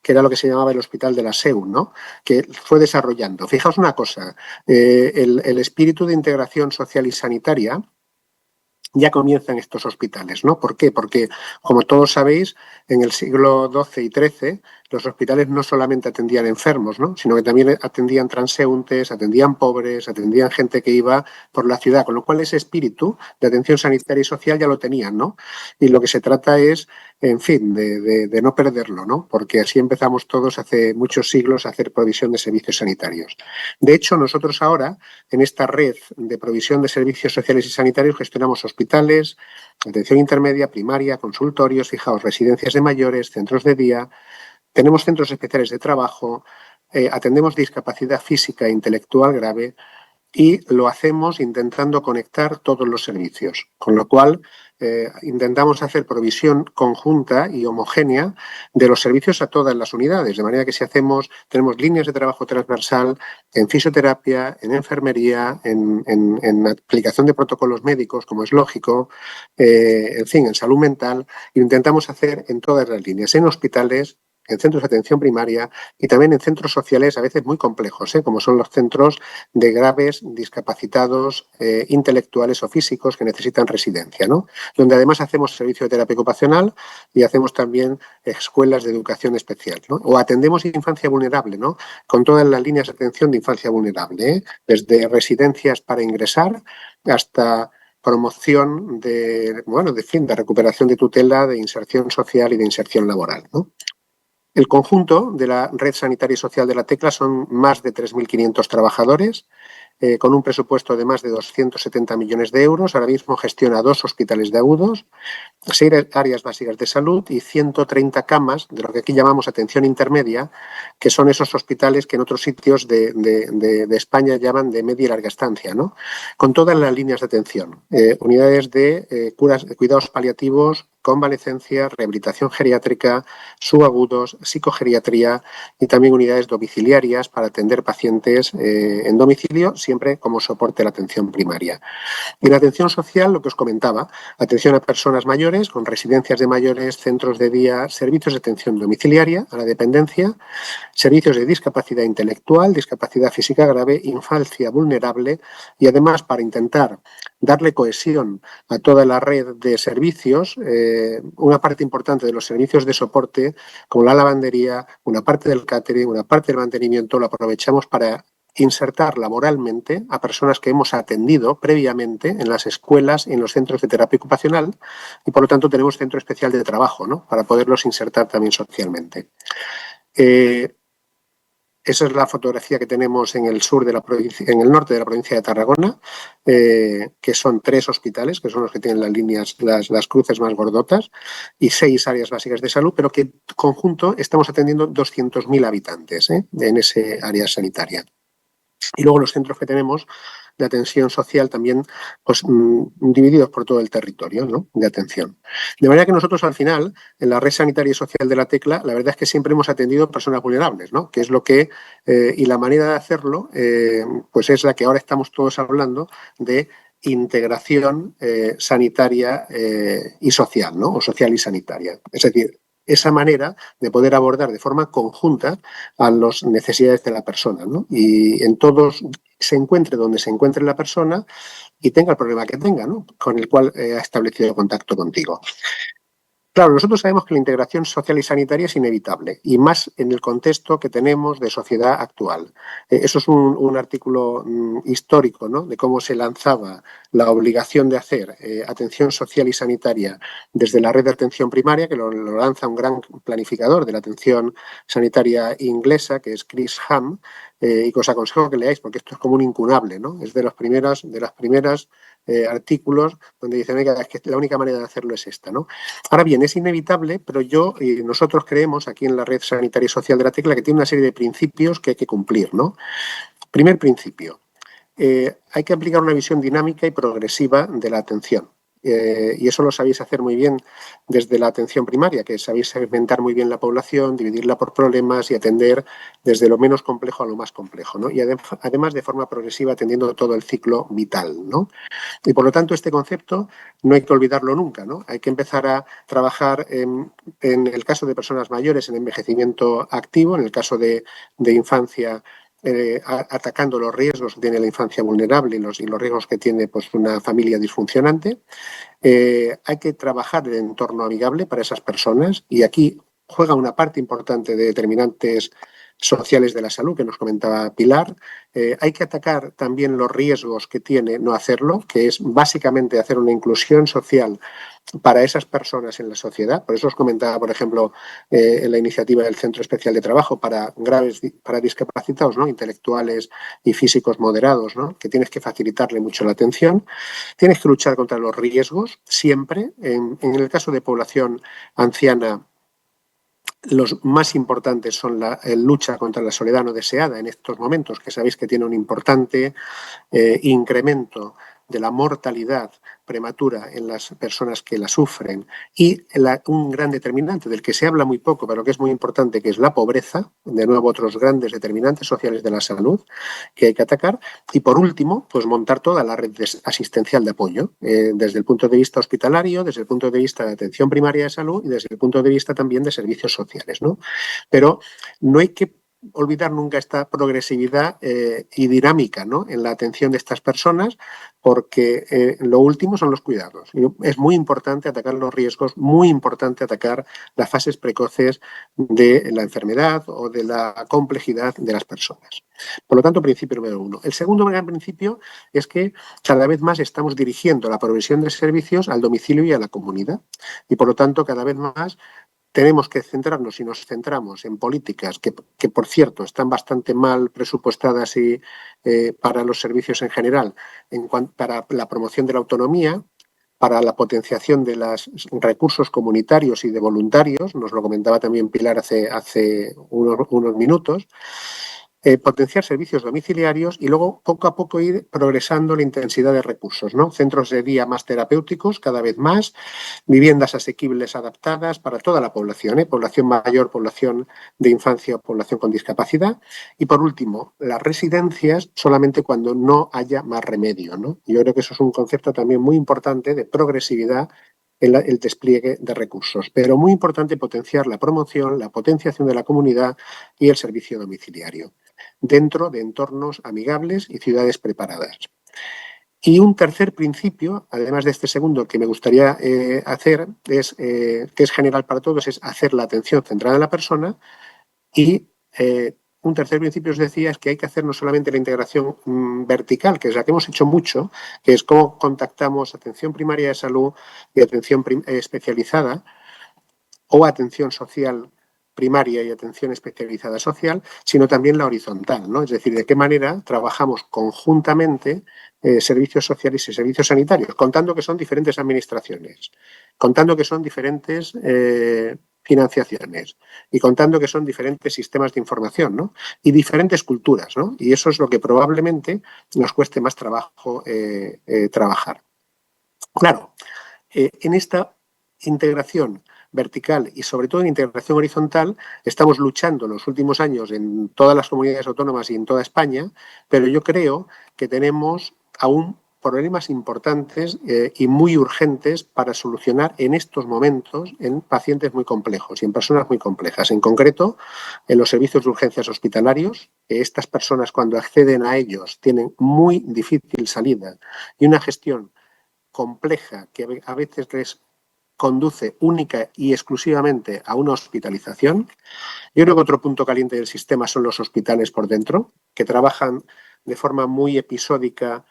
que era lo que se llamaba el Hospital de la SEU, ¿no? Que fue desarrollando. Fijaos una cosa, el espíritu de integración social y sanitaria ya comienzan estos hospitales, ¿no? ¿Por qué? Porque, como todos sabéis, en el siglo XII y XIII los hospitales no solamente atendían enfermos, ¿no? Sino que también atendían transeúntes, atendían pobres, atendían gente que iba por la ciudad, con lo cual ese espíritu de atención sanitaria y social ya lo tenían, ¿no? Y lo que se trata es, en fin, de no perderlo, ¿no? Porque así empezamos todos hace muchos siglos a hacer provisión de servicios sanitarios. De hecho, nosotros ahora, en esta red de provisión de servicios sociales y sanitarios, gestionamos hospitales, atención intermedia, primaria, consultorios, fijaos, residencias de mayores, centros de día, tenemos centros especiales de trabajo, atendemos discapacidad física e intelectual grave y lo hacemos intentando conectar todos los servicios, con lo cual intentamos hacer provisión conjunta y homogénea de los servicios a todas las unidades, de manera que si tenemos líneas de trabajo transversal en fisioterapia, en enfermería, en aplicación de protocolos médicos, como es lógico, en fin, en salud mental, y lo intentamos hacer en todas las líneas, en hospitales, en centros de atención primaria y también en centros sociales a veces muy complejos, como son los centros de graves discapacitados intelectuales o físicos que necesitan residencia, ¿no? Donde además hacemos servicio de terapia ocupacional y hacemos también escuelas de educación especial, ¿no? O atendemos infancia vulnerable, ¿no? Con todas las líneas de atención de infancia vulnerable, desde residencias para ingresar hasta promoción de recuperación de tutela, de inserción social y de inserción laboral, ¿no? El conjunto de la red sanitaria y social de la Tecla son más de 3.500 trabajadores, con un presupuesto de más de 270 millones de euros. Ahora mismo gestiona 2 hospitales de agudos, 6 áreas básicas de salud y 130 camas de lo que aquí llamamos atención intermedia, que son esos hospitales que en otros sitios de España llaman de media y larga estancia, ¿no? Con todas las líneas de atención, unidades de cuidados paliativos, convalecencia, rehabilitación geriátrica, subagudos, psicogeriatría y también unidades domiciliarias para atender pacientes en domicilio, siempre como soporte a la atención primaria. Y en atención social, lo que os comentaba, atención a personas mayores con residencias de mayores, centros de día, servicios de atención domiciliaria a la dependencia, servicios de discapacidad intelectual, discapacidad física grave, infancia vulnerable y además para intentar darle cohesión a toda la red de servicios, una parte importante de los servicios de soporte, como la lavandería, una parte del catering, una parte del mantenimiento, lo aprovechamos para insertar laboralmente a personas que hemos atendido previamente en las escuelas y en los centros de terapia ocupacional y por lo tanto tenemos centro especial de trabajo, ¿no? Para poderlos insertar también socialmente. Esa es la fotografía que tenemos en el en el norte de la provincia de Tarragona, que son 3 hospitales, que son los que tienen las líneas, las cruces más gordotas, y 6 áreas básicas de salud, pero que en conjunto estamos atendiendo 200.000 habitantes en ese área sanitaria. Y luego los centros que tenemos de atención social también pues, divididos por todo el territorio, ¿no? De atención. De manera que nosotros al final, en la red sanitaria y social de la Tecla, la verdad es que siempre hemos atendido personas vulnerables, ¿no? Que es lo que, y la manera de hacerlo, pues es la que ahora estamos todos hablando de integración sanitaria y social, ¿no? O social y sanitaria. Es decir, esa manera de poder abordar de forma conjunta a las necesidades de la persona, ¿no? Y en todos se encuentre donde se encuentre la persona y tenga el problema que tenga, ¿no? Con el cual ha establecido contacto contigo. Claro, nosotros sabemos que la integración social y sanitaria es inevitable, y más en el contexto que tenemos de sociedad actual. Eso es un artículo histórico, ¿no? De cómo se lanzaba la obligación de hacer atención social y sanitaria desde la red de atención primaria, que lo lanza un gran planificador de la atención sanitaria inglesa, que es Chris Ham, y que os aconsejo que leáis, porque esto es como un incunable, ¿no? Es de las primeras artículos donde dicen, oiga, es que la única manera de hacerlo es esta, ¿no? Ahora bien, es inevitable, pero yo y nosotros creemos aquí en la red sanitaria y social de la Tecla que tiene una serie de principios que hay que cumplir, ¿no? Primer principio, hay que aplicar una visión dinámica y progresiva de la atención. Y eso lo sabéis hacer muy bien desde la atención primaria, que sabéis segmentar muy bien la población, dividirla por problemas y atender desde lo menos complejo a lo más complejo, ¿no? Y además de forma progresiva atendiendo todo el ciclo vital, ¿no? Y por lo tanto este concepto no hay que olvidarlo nunca, ¿no? Hay que empezar a trabajar en el caso de personas mayores en envejecimiento activo, en el caso de infancia atacando los riesgos que tiene la infancia vulnerable y los riesgos que tiene pues, una familia disfuncionante. Hay que trabajar el entorno amigable para esas personas y aquí juega una parte importante de determinantes sociales de la salud que nos comentaba Pilar. Hay que atacar también los riesgos que tiene no hacerlo, que es básicamente hacer una inclusión social para esas personas en la sociedad. Por eso os comentaba, por ejemplo, en la iniciativa del Centro Especial de Trabajo para discapacitados, ¿no? Intelectuales y físicos moderados, ¿no? Que tienes que facilitarle mucho la atención. Tienes que luchar contra los riesgos siempre. En el caso de población anciana, los más importantes son la lucha contra la soledad no deseada en estos momentos, que sabéis que tiene un importante incremento de la mortalidad prematura en las personas que la sufren y un gran determinante del que se habla muy poco, pero que es muy importante, que es la pobreza, de nuevo otros grandes determinantes sociales de la salud que hay que atacar. Y por último, pues montar toda la red asistencial de apoyo, desde el punto de vista hospitalario, desde el punto de vista de atención primaria de salud y desde el punto de vista también de servicios sociales, ¿no? Pero no hay que olvidar nunca esta progresividad y dinámica, ¿no? En la atención de estas personas, porque lo último son los cuidados. Es muy importante atacar los riesgos, muy importante atacar las fases precoces de la enfermedad o de la complejidad de las personas. Por lo tanto, principio número 1. El segundo gran principio es que cada vez más estamos dirigiendo la provisión de servicios al domicilio y a la comunidad. Y por lo tanto, cada vez más tenemos que centrarnos, y nos centramos en políticas que por cierto, están bastante mal presupuestadas para los servicios en general, para la promoción de la autonomía, para la potenciación de los recursos comunitarios y de voluntarios, nos lo comentaba también Pilar hace unos minutos, potenciar servicios domiciliarios y luego poco a poco ir progresando la intensidad de recursos, ¿no? Centros de día más terapéuticos cada vez más, viviendas asequibles adaptadas para toda la población, población mayor, población de infancia, población con discapacidad. Y por último, las residencias solamente cuando no haya más remedio, ¿no? Yo creo que eso es un concepto también muy importante de progresividad en el despliegue de recursos, pero muy importante potenciar la promoción, la potenciación de la comunidad y el servicio domiciliario dentro de entornos amigables y ciudades preparadas. Y un tercer principio, además de este segundo que me gustaría hacer, que es general para todos, es hacer la atención centrada en la persona. Y un tercer principio, os decía, es que hay que hacer no solamente la integración vertical, que es la que hemos hecho mucho, que es cómo contactamos atención primaria de salud y atención especializada o atención social primaria y atención especializada social, sino también la horizontal, ¿no? Es decir, de qué manera trabajamos conjuntamente servicios sociales y servicios sanitarios, contando que son diferentes administraciones, contando que son diferentes financiaciones y contando que son diferentes sistemas de información, ¿no? Y diferentes culturas, ¿no? Y eso es lo que probablemente nos cueste más trabajo trabajar. Claro, en esta integración vertical y sobre todo en integración horizontal estamos luchando en los últimos años en todas las comunidades autónomas y en toda España, pero yo creo que tenemos aún problemas importantes y muy urgentes para solucionar en estos momentos en pacientes muy complejos y en personas muy complejas. En concreto, en los servicios de urgencias hospitalarios, estas personas cuando acceden a ellos tienen muy difícil salida y una gestión compleja que a veces les conduce única y exclusivamente a una hospitalización. Yo creo que otro punto caliente del sistema son los hospitales por dentro, que trabajan de forma muy episódica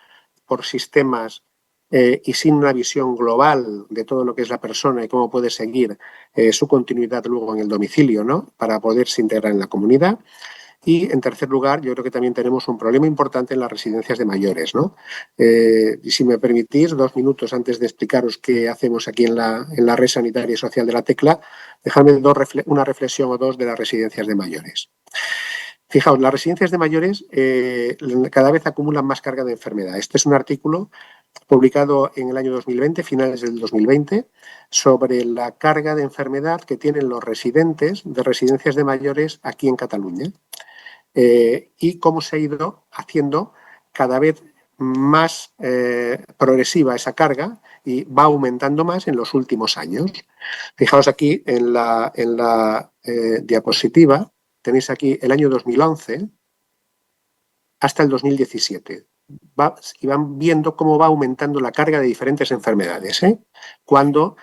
por sistemas y sin una visión global de todo lo que es la persona y cómo puede seguir su continuidad luego en el domicilio, ¿no? Para poderse integrar en la comunidad. Y, en tercer lugar, yo creo que también tenemos un problema importante en las residencias de mayores, ¿no? Y si me permitís, 2 minutos antes de explicaros qué hacemos aquí en la red sanitaria y social de la Tecla, dejadme una reflexión o dos de las residencias de mayores. Fijaos, las residencias de mayores cada vez acumulan más carga de enfermedad. Este es un artículo publicado en el año 2020, finales del 2020, sobre la carga de enfermedad que tienen los residentes de residencias de mayores aquí en Cataluña. Y cómo se ha ido haciendo cada vez más progresiva esa carga y va aumentando más en los últimos años. Fijaos aquí en la diapositiva, tenéis aquí el año 2011 hasta el 2017. y van viendo cómo va aumentando la carga de diferentes enfermedades, cuando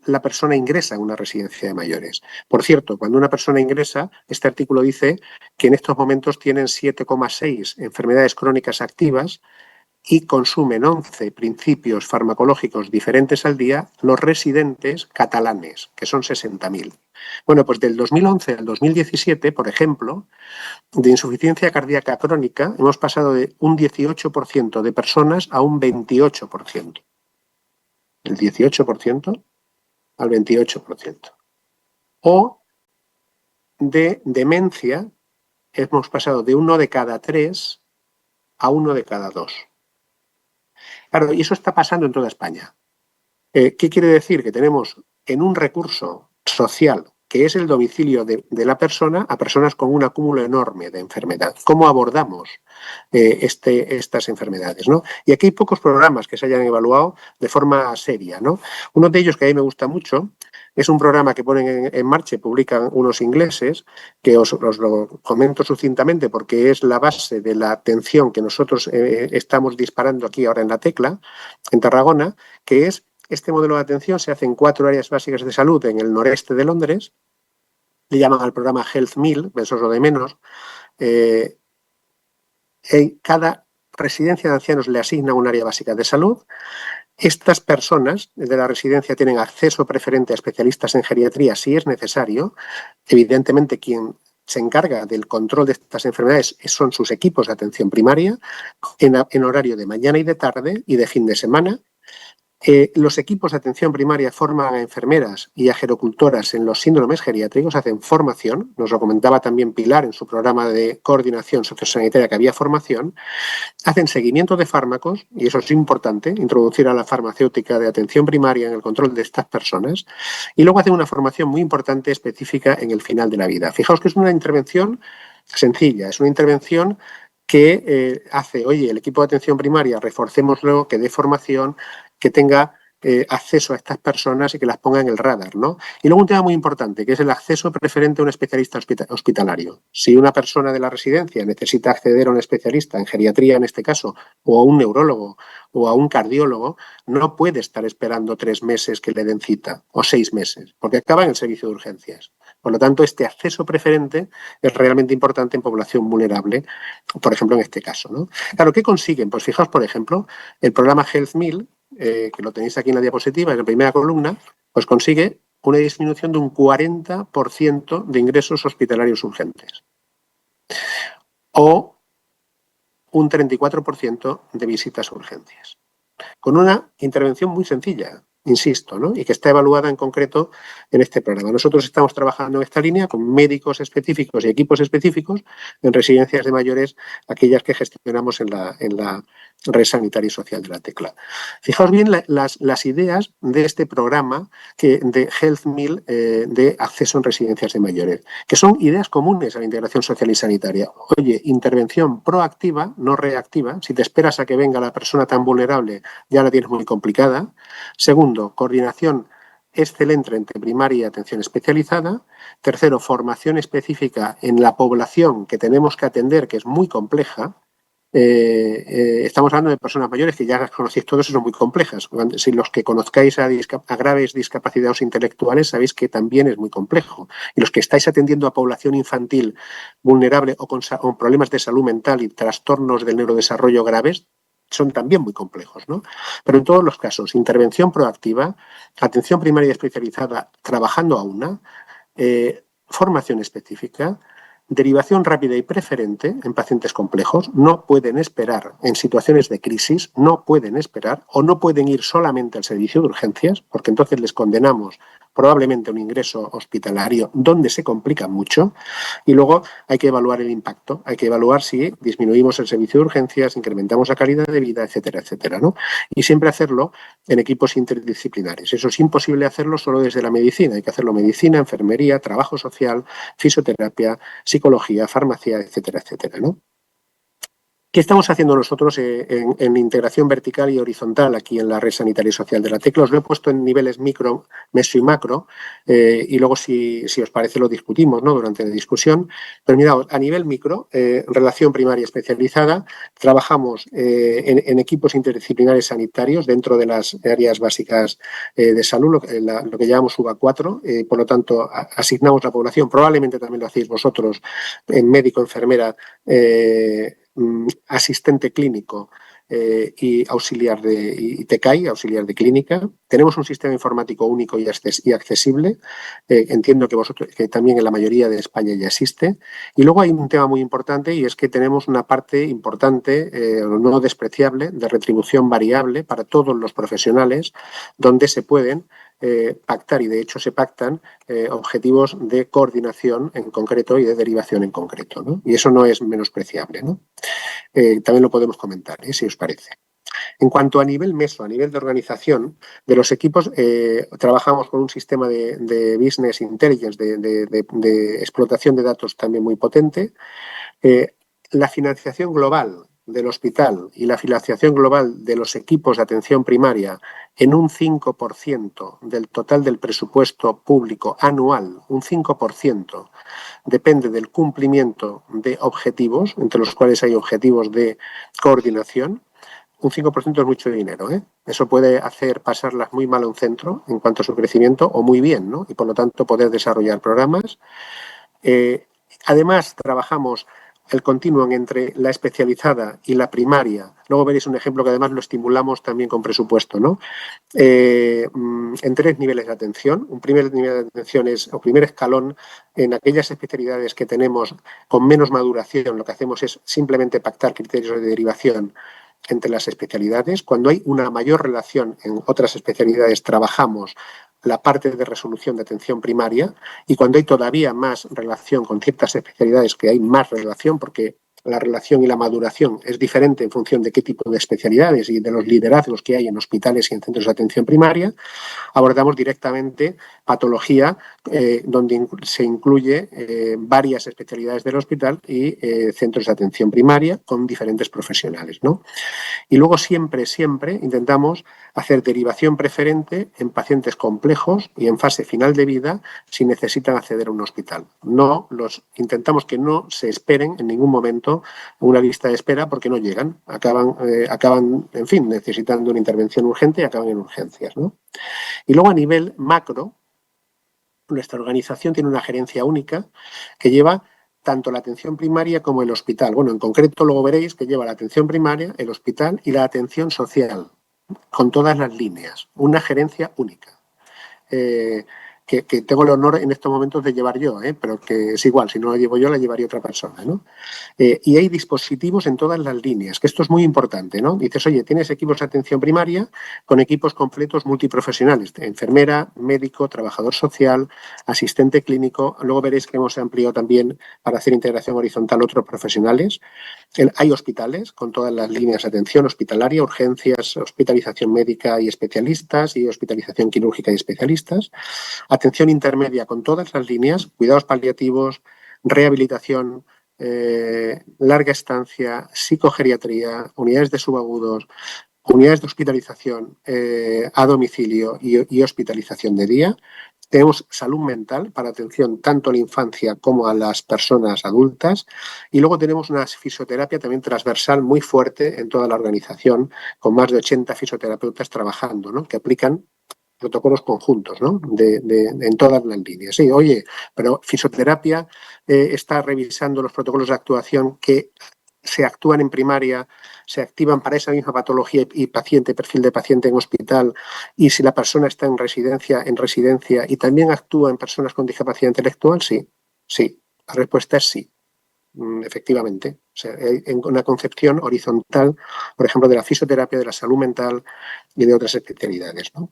la persona ingresa en una residencia de mayores. Por cierto, cuando una persona ingresa, este artículo dice que en estos momentos tienen 7,6 enfermedades crónicas activas y consumen 11 principios farmacológicos diferentes al día los residentes catalanes, que son 60.000. Bueno, pues del 2011 al 2017, por ejemplo, de insuficiencia cardíaca crónica hemos pasado de un 18% de personas a un 28%. El 18% al 28%. O de demencia hemos pasado de 1 de cada 3 a 1 de cada 2. Claro, y eso está pasando en toda España. ¿Qué quiere decir? Que tenemos en un recurso social, que es el domicilio de la persona, a personas con un acúmulo enorme de enfermedad. ¿Cómo abordamos estas enfermedades, ¿no? Y aquí hay pocos programas que se hayan evaluado de forma seria, ¿no? Uno de ellos que a mí me gusta mucho es un programa que ponen en marcha y publican unos ingleses, que os lo comento sucintamente porque es la base de la atención que nosotros estamos disparando aquí ahora en La Tecla, en Tarragona, que es este modelo de atención. Se hace en 4 áreas básicas de salud en el noreste de Londres. Le llaman al programa Health Mill, eso es lo de menos. Cada residencia de ancianos le asigna un área básica de salud. Estas personas de la residencia tienen acceso preferente a especialistas en geriatría si es necesario. Evidentemente, quien se encarga del control de estas enfermedades son sus equipos de atención primaria, en horario de mañana y de tarde y de fin de semana. Los equipos de atención primaria forman a enfermeras y a gerocultoras en los síndromes geriátricos, hacen formación. Nos lo comentaba también Pilar en su programa de coordinación sociosanitaria que había formación. Hacen seguimiento de fármacos, y eso es importante, introducir a la farmacéutica de atención primaria en el control de estas personas. Y luego hacen una formación muy importante específica en el final de la vida. Fijaos que es una intervención sencilla, es una intervención que hace, oye, el equipo de atención primaria, reforcémoslo, que dé formación, que tenga acceso a estas personas y que las ponga en el radar, ¿no? Y luego un tema muy importante, que es el acceso preferente a un especialista hospitalario. Si una persona de la residencia necesita acceder a un especialista en geriatría, en este caso, o a un neurólogo o a un cardiólogo, no puede estar esperando 3 meses que le den cita, o 6 meses, porque acaba en el servicio de urgencias. Por lo tanto, este acceso preferente es realmente importante en población vulnerable, por ejemplo, en este caso, ¿no? Claro, ¿qué consiguen? Pues fijaos, por ejemplo, el programa Health Mill, que lo tenéis aquí en la diapositiva, en la primera columna, pues consigue una disminución de un 40% de ingresos hospitalarios urgentes o un 34% de visitas a urgencias, con una intervención muy sencilla, insisto, ¿no? Y que está evaluada en concreto en este programa. Nosotros estamos trabajando en esta línea con médicos específicos y equipos específicos en residencias de mayores, aquellas que gestionamos en la red sanitaria y social de La Tecla. Fijaos bien las ideas de este programa de Health Mill de acceso en residencias de mayores, que son ideas comunes a la integración social y sanitaria. Oye, intervención proactiva, no reactiva. Si te esperas a que venga la persona tan vulnerable, ya la tienes muy complicada. Segundo, coordinación excelente entre primaria y atención especializada. Tercero, formación específica en la población que tenemos que atender, que es muy compleja. Estamos hablando de personas mayores que ya conocéis todos y son muy complejas. Si los que conozcáis a graves discapacidades intelectuales sabéis que también es muy complejo. Y los que estáis atendiendo a población infantil vulnerable o con problemas de salud mental y trastornos del neurodesarrollo graves, son también muy complejos, ¿no? Pero en todos los casos, intervención proactiva, atención primaria especializada trabajando a una, formación específica, derivación rápida y preferente en pacientes complejos. No pueden esperar en situaciones de crisis, no pueden esperar o no pueden ir solamente al servicio de urgencias, porque entonces les condenamos probablemente a un ingreso hospitalario donde se complica mucho. Y luego hay que evaluar el impacto, hay que evaluar si disminuimos el servicio de urgencias, incrementamos la calidad de vida, etcétera, etcétera, ¿no? Y siempre hacerlo en equipos interdisciplinares. Eso es imposible hacerlo solo desde la medicina, hay que hacerlo medicina, enfermería, trabajo social, fisioterapia, psicología, farmacia, etcétera, etcétera, ¿no? ¿Qué estamos haciendo nosotros en integración vertical y horizontal aquí en la red sanitaria y social de la Tecla? Os lo he puesto en niveles micro, meso y macro, y luego, si os parece, lo discutimos, ¿no?, durante la discusión. Pero mirad, a nivel micro, relación primaria especializada, trabajamos en equipos interdisciplinares sanitarios dentro de las áreas básicas de salud, lo que llamamos UBA4, por lo tanto, asignamos la población, probablemente también lo hacéis vosotros, en médico, enfermera, asistente clínico y auxiliar y TECAI, auxiliar de clínica. Tenemos un sistema informático único y accesible. Entiendo que también en la mayoría de España ya existe. Y luego hay un tema muy importante, y es que tenemos una parte importante, no despreciable, de retribución variable para todos los profesionales, donde se pueden pactar, y de hecho se pactan, objetivos de coordinación en concreto y de derivación en concreto, ¿no? Y eso no es menospreciable, ¿no? También lo podemos comentar, si os parece. En cuanto a nivel meso, a nivel de organización de los equipos, trabajamos con un sistema de business intelligence, de explotación de datos también muy potente. La financiación global del hospital y la financiación global de los equipos de atención primaria en un 5% del total del presupuesto público anual, un 5%, depende del cumplimiento de objetivos, entre los cuales hay objetivos de coordinación. Un 5% es mucho dinero, ¿eh? Eso puede hacer pasarlas muy mal a un centro en cuanto a su crecimiento, o muy bien, ¿no? Y por lo tanto poder desarrollar programas. Además, trabajamos el continuum entre la especializada y la primaria. Luego veréis un ejemplo que además lo estimulamos también con presupuesto, ¿no? En 3 niveles de atención. Un primer nivel de atención o primer escalón, en aquellas especialidades que tenemos con menos maduración, lo que hacemos es simplemente pactar criterios de derivación entre las especialidades. Cuando hay una mayor relación en otras especialidades, trabajamos la parte de resolución de atención primaria, y cuando hay todavía más relación con ciertas especialidades, que hay más relación, porque la relación y la maduración es diferente en función de qué tipo de especialidades y de los liderazgos que hay en hospitales y en centros de atención primaria, abordamos directamente patología, donde se incluye varias especialidades del hospital y centros de atención primaria con diferentes profesionales, ¿no? Y luego siempre intentamos hacer derivación preferente en pacientes complejos y en fase final de vida si necesitan acceder a un hospital. Intentamos que no se esperen en ningún momento una lista de espera, porque no llegan, acaban, en fin, necesitando una intervención urgente y acaban en urgencias, ¿no? Y luego, a nivel macro, nuestra organización tiene una gerencia única que lleva tanto la atención primaria como el hospital. Bueno, en concreto luego veréis que lleva la atención primaria, el hospital y la atención social, con todas las líneas. Una gerencia única. Que tengo el honor en estos momentos de llevar yo, pero que es igual, si no la llevo yo, la llevaría otra persona, ¿no? Y hay dispositivos en todas las líneas, que esto es muy importante, ¿no? Dices, oye, tienes equipos de atención primaria con equipos completos multiprofesionales, enfermera, médico, trabajador social, asistente clínico. Luego veréis que hemos ampliado también para hacer integración horizontal otros profesionales. Hay hospitales con todas las líneas de atención hospitalaria, urgencias, hospitalización médica y especialistas, y hospitalización quirúrgica y especialistas. Atención intermedia con todas las líneas, cuidados paliativos, rehabilitación, larga estancia, psicogeriatría, unidades de subagudos, unidades de hospitalización a domicilio y hospitalización de día. Tenemos salud mental para atención tanto a la infancia como a las personas adultas. Y luego tenemos una fisioterapia también transversal muy fuerte en toda la organización, con más de 80 fisioterapeutas trabajando, ¿no?, que aplican protocolos conjuntos, ¿no?, en todas las líneas. Sí, oye, pero fisioterapia está revisando los protocolos de actuación que se actúan en primaria, se activan para esa misma patología y perfil de paciente en hospital, y si la persona está en residencia, y también actúa en personas con discapacidad intelectual. Sí. La respuesta es sí. Efectivamente. O sea, hay una concepción horizontal, por ejemplo, de la fisioterapia, de la salud mental y de otras especialidades, ¿no?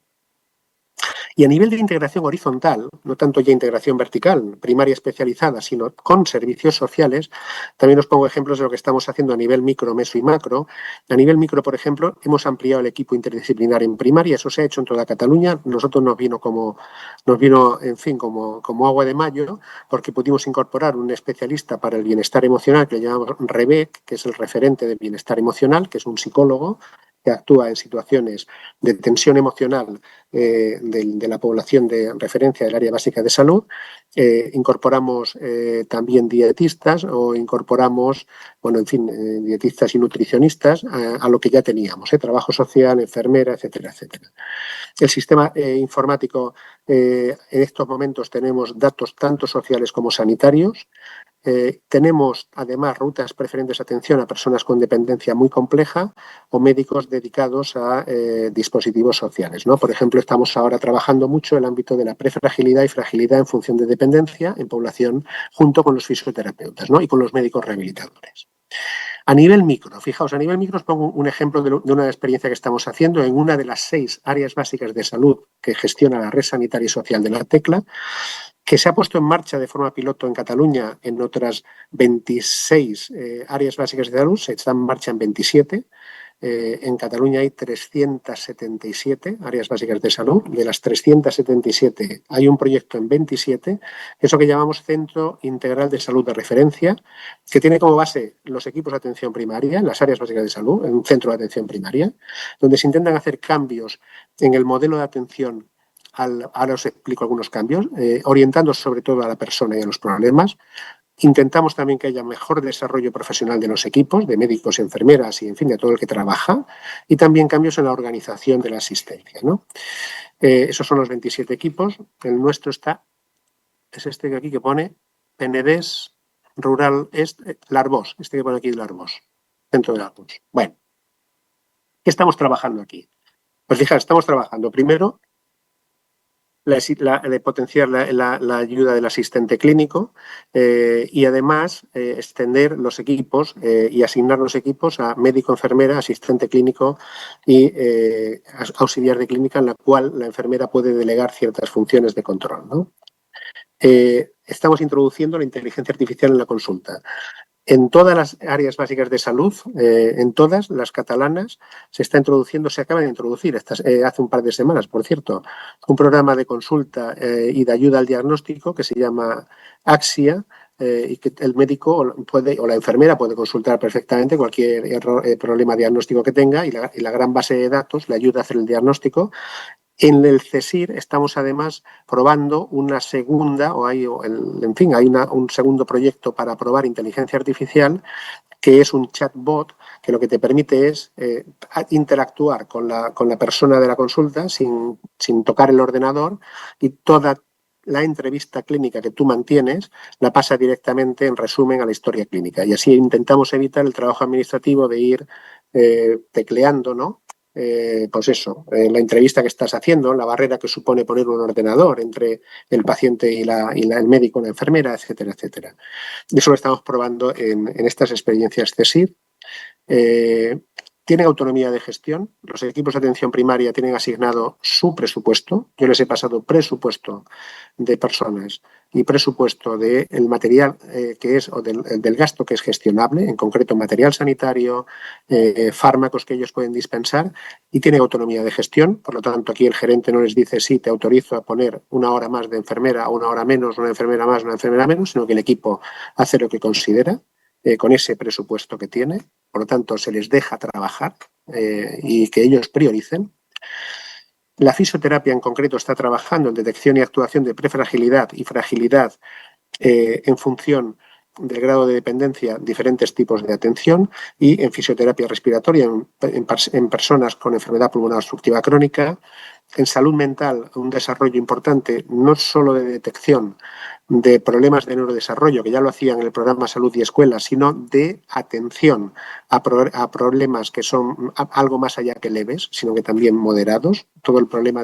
Y a nivel de integración horizontal, no tanto ya integración vertical, primaria especializada, sino con servicios sociales, también os pongo ejemplos de lo que estamos haciendo a nivel micro, meso y macro. A nivel micro, por ejemplo, hemos ampliado el equipo interdisciplinar en primaria, eso se ha hecho en toda Cataluña. Nosotros nos vino, en fin, como agua de mayo, porque pudimos incorporar un especialista para el bienestar emocional que le llamamos REBEC, que es el referente del bienestar emocional, que es un psicólogo que actúa en situaciones de tensión emocional de la población de referencia del área básica de salud. Incorporamos también dietistas o incorporamos, bueno, en fin, dietistas y nutricionistas a lo que ya teníamos, trabajo social, enfermera, etcétera, etcétera. El sistema informático, en estos momentos tenemos datos tanto sociales como sanitarios. Tenemos además rutas preferentes de atención a personas con dependencia muy compleja o médicos dedicados a dispositivos sociales, ¿no? Por ejemplo, estamos ahora trabajando mucho el ámbito de la prefragilidad y fragilidad en función de dependencia en población junto con los fisioterapeutas, ¿no? Y con los médicos rehabilitadores. A nivel micro, fijaos, a nivel micro os pongo un ejemplo de una experiencia que estamos haciendo en una de las 6 áreas básicas de salud que gestiona la red sanitaria y social de la Tecla, que se ha puesto en marcha de forma piloto en Cataluña, en otras 26 áreas básicas de salud, se está en marcha en 27. En Cataluña hay 377 áreas básicas de salud. De las 377 hay un proyecto en 27, eso que llamamos Centro Integral de Salud de Referencia, que tiene como base los equipos de atención primaria en las áreas básicas de salud, en un centro de atención primaria, donde se intentan hacer cambios en el modelo de atención. Ahora os explico algunos cambios, orientando sobre todo a la persona y a los problemas. Intentamos también que haya mejor desarrollo profesional de los equipos, de médicos y enfermeras y, en fin, de todo el que trabaja, y también cambios en la organización de la asistencia, ¿no? Esos son los 27 equipos. El nuestro es este que aquí que pone Penedès Rural L'Arboç, este que pone aquí L'Arboç, centro de L'Arboç. Bueno, ¿qué estamos trabajando aquí? Pues fijaos, estamos trabajando primero de potenciar la ayuda del asistente clínico y además extender los equipos y asignar los equipos a médico, enfermera, asistente clínico y auxiliar de clínica, en la cual la enfermera puede delegar ciertas funciones de control, ¿no? Estamos introduciendo la inteligencia artificial en la consulta. En todas las áreas básicas de salud, en todas las catalanas, se acaba de introducir hace un par de semanas, por cierto, un programa de consulta y de ayuda al diagnóstico que se llama Axia, y que el médico o la enfermera puede consultar perfectamente cualquier problema diagnóstico que tenga y la gran base de datos le ayuda a hacer el diagnóstico. En el CSIR estamos además probando una segunda, hay un segundo proyecto para probar inteligencia artificial, que es un chatbot que lo que te permite es interactuar con la persona de la consulta sin tocar el ordenador, y toda la entrevista clínica que tú mantienes la pasa directamente, en resumen, a la historia clínica. Y así intentamos evitar el trabajo administrativo de ir tecleando, ¿no? Pues eso, la entrevista que estás haciendo, la barrera que supone poner un ordenador entre el paciente y el médico, la enfermera, etcétera, etcétera. Eso lo estamos probando en estas experiencias CSIR. Tienen autonomía de gestión. Los equipos de atención primaria tienen asignado su presupuesto. Yo les he pasado presupuesto de personas y presupuesto del material del gasto que es gestionable, en concreto material sanitario, fármacos que ellos pueden dispensar, y tienen autonomía de gestión. Por lo tanto, aquí el gerente no les dice sí, te autorizo a poner una hora más de enfermera, una hora menos, una enfermera más, una enfermera menos, sino que el equipo hace lo que considera con ese presupuesto que tiene. Por lo tanto, se les deja trabajar y que ellos prioricen. La fisioterapia en concreto está trabajando en detección y actuación de prefragilidad y fragilidad en función del grado de dependencia, diferentes tipos de atención, y en fisioterapia respiratoria en personas con enfermedad pulmonar obstructiva crónica. En salud mental, un desarrollo importante no solo de detección de problemas de neurodesarrollo, que ya lo hacían en el programa Salud y Escuela, sino de atención a problemas que son algo más allá que leves, sino que también moderados. Todo el problema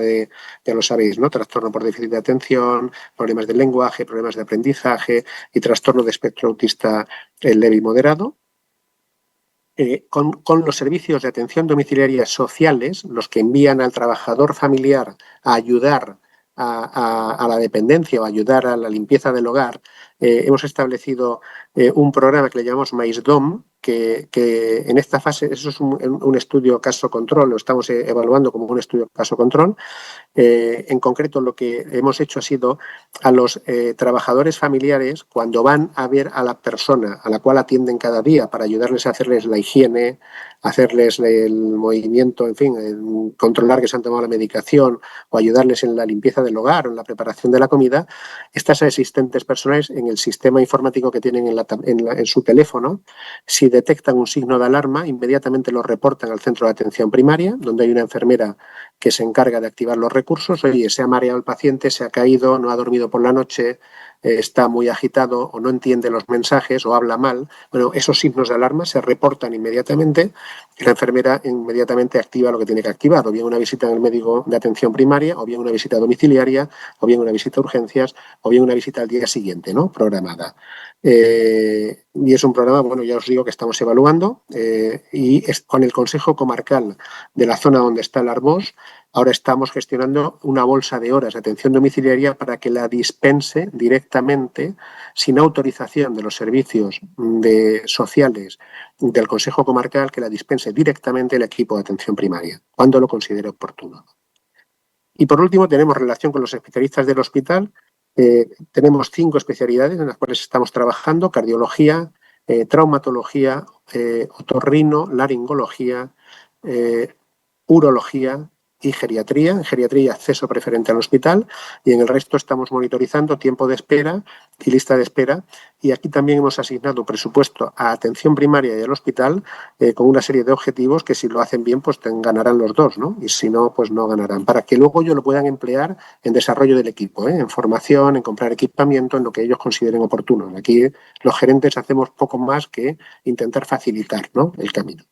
ya lo sabéis, ¿no? Trastorno por déficit de atención, problemas de lenguaje, problemas de aprendizaje y trastorno de espectro autista leve y moderado. Con los servicios de atención domiciliaria sociales, los que envían al trabajador familiar a ayudar a la dependencia o ayudar a la limpieza del hogar, hemos establecido un programa que le llamamos MaísDom, que en esta fase, eso es un estudio caso-control, lo estamos evaluando como un estudio caso-control. En concreto, lo que hemos hecho ha sido a los trabajadores familiares, cuando van a ver a la persona a la cual atienden cada día para ayudarles a hacerles la higiene, hacerles el movimiento, en fin, controlar que se han tomado la medicación o ayudarles en la limpieza del hogar o en la preparación de la comida, estas asistentes personales en el sistema informático que tienen en su teléfono, si detectan un signo de alarma, inmediatamente lo reportan al centro de atención primaria, donde hay una enfermera que se encarga de activar los recursos. Oye, se ha mareado el paciente, se ha caído, no ha dormido por la noche, está muy agitado o no entiende los mensajes o habla mal. Bueno, esos signos de alarma se reportan inmediatamente y la enfermera inmediatamente activa lo que tiene que activar, o bien una visita en el médico de atención primaria, o bien una visita domiciliaria, o bien una visita a urgencias, o bien una visita al día siguiente, ¿no? Programada. Y es un programa, bueno, ya os digo que estamos evaluando y con el Consejo Comarcal de la zona donde está el Arbós, ahora estamos gestionando una bolsa de horas de atención domiciliaria para que la dispense directamente, sin autorización de los servicios sociales del Consejo Comarcal, que la dispense directamente el equipo de atención primaria, cuando lo considere oportuno. Y por último, tenemos relación con los especialistas del hospital. Tenemos 5 especialidades en las cuales estamos trabajando: cardiología, traumatología, otorrino, laringología, urología y geriatría. En geriatría, acceso preferente al hospital, y en el resto estamos monitorizando tiempo de espera y lista de espera. Y aquí también hemos asignado presupuesto a atención primaria y al hospital con una serie de objetivos que, si lo hacen bien, pues ganarán los dos, ¿no? Y si no, pues no ganarán, para que luego ellos lo puedan emplear en desarrollo del equipo, en formación, en comprar equipamiento, en lo que ellos consideren oportuno. Aquí los gerentes hacemos poco más que intentar facilitar, ¿no?, el camino.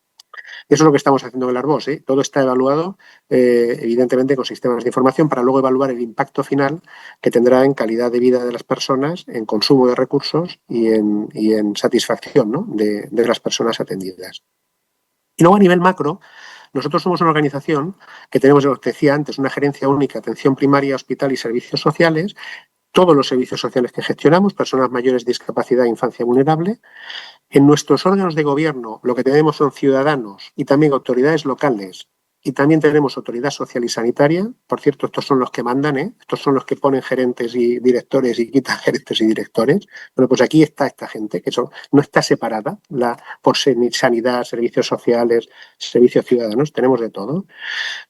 Eso es lo que estamos haciendo en el Arbós. Todo está evaluado, evidentemente, con sistemas de información, para luego evaluar el impacto final que tendrá en calidad de vida de las personas, en consumo de recursos y en satisfacción, ¿no?, de las personas atendidas. Y luego, a nivel macro, nosotros somos una organización que tenemos, lo que decía antes, una gerencia única, atención primaria, hospital y servicios sociales. Todos los servicios sociales que gestionamos: personas mayores, discapacidad, infancia vulnerable. En nuestros órganos de gobierno lo que tenemos son ciudadanos y también autoridades locales, y también tenemos autoridad social y sanitaria. Por cierto, estos son los que mandan, estos son los que ponen gerentes y directores y quitan gerentes y directores. Bueno, pues aquí está esta gente, que no está separada por sanidad, servicios sociales, servicios ciudadanos, tenemos de todo.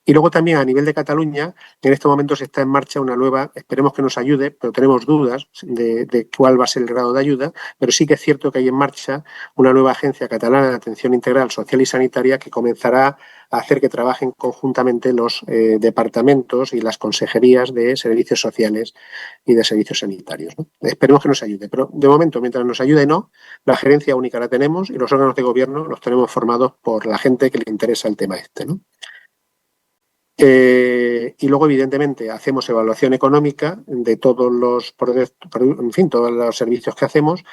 Y luego también, a nivel de Cataluña, en este momento se está en marcha una nueva, esperemos que nos ayude, pero tenemos dudas de cuál va a ser el grado de ayuda, pero sí que es cierto que hay en marcha una nueva agencia catalana de atención integral, social y sanitaria, que comenzará a hacer que trabajen conjuntamente los departamentos y las consejerías de servicios sociales y de servicios sanitarios, ¿no? Esperemos que nos ayude, pero de momento, mientras nos ayude, no. La gerencia única la tenemos y los órganos de gobierno los tenemos formados por la gente que le interesa el tema este, ¿no? Y luego, evidentemente, hacemos evaluación económica de todos los proyectos, en fin, todos los servicios que hacemos.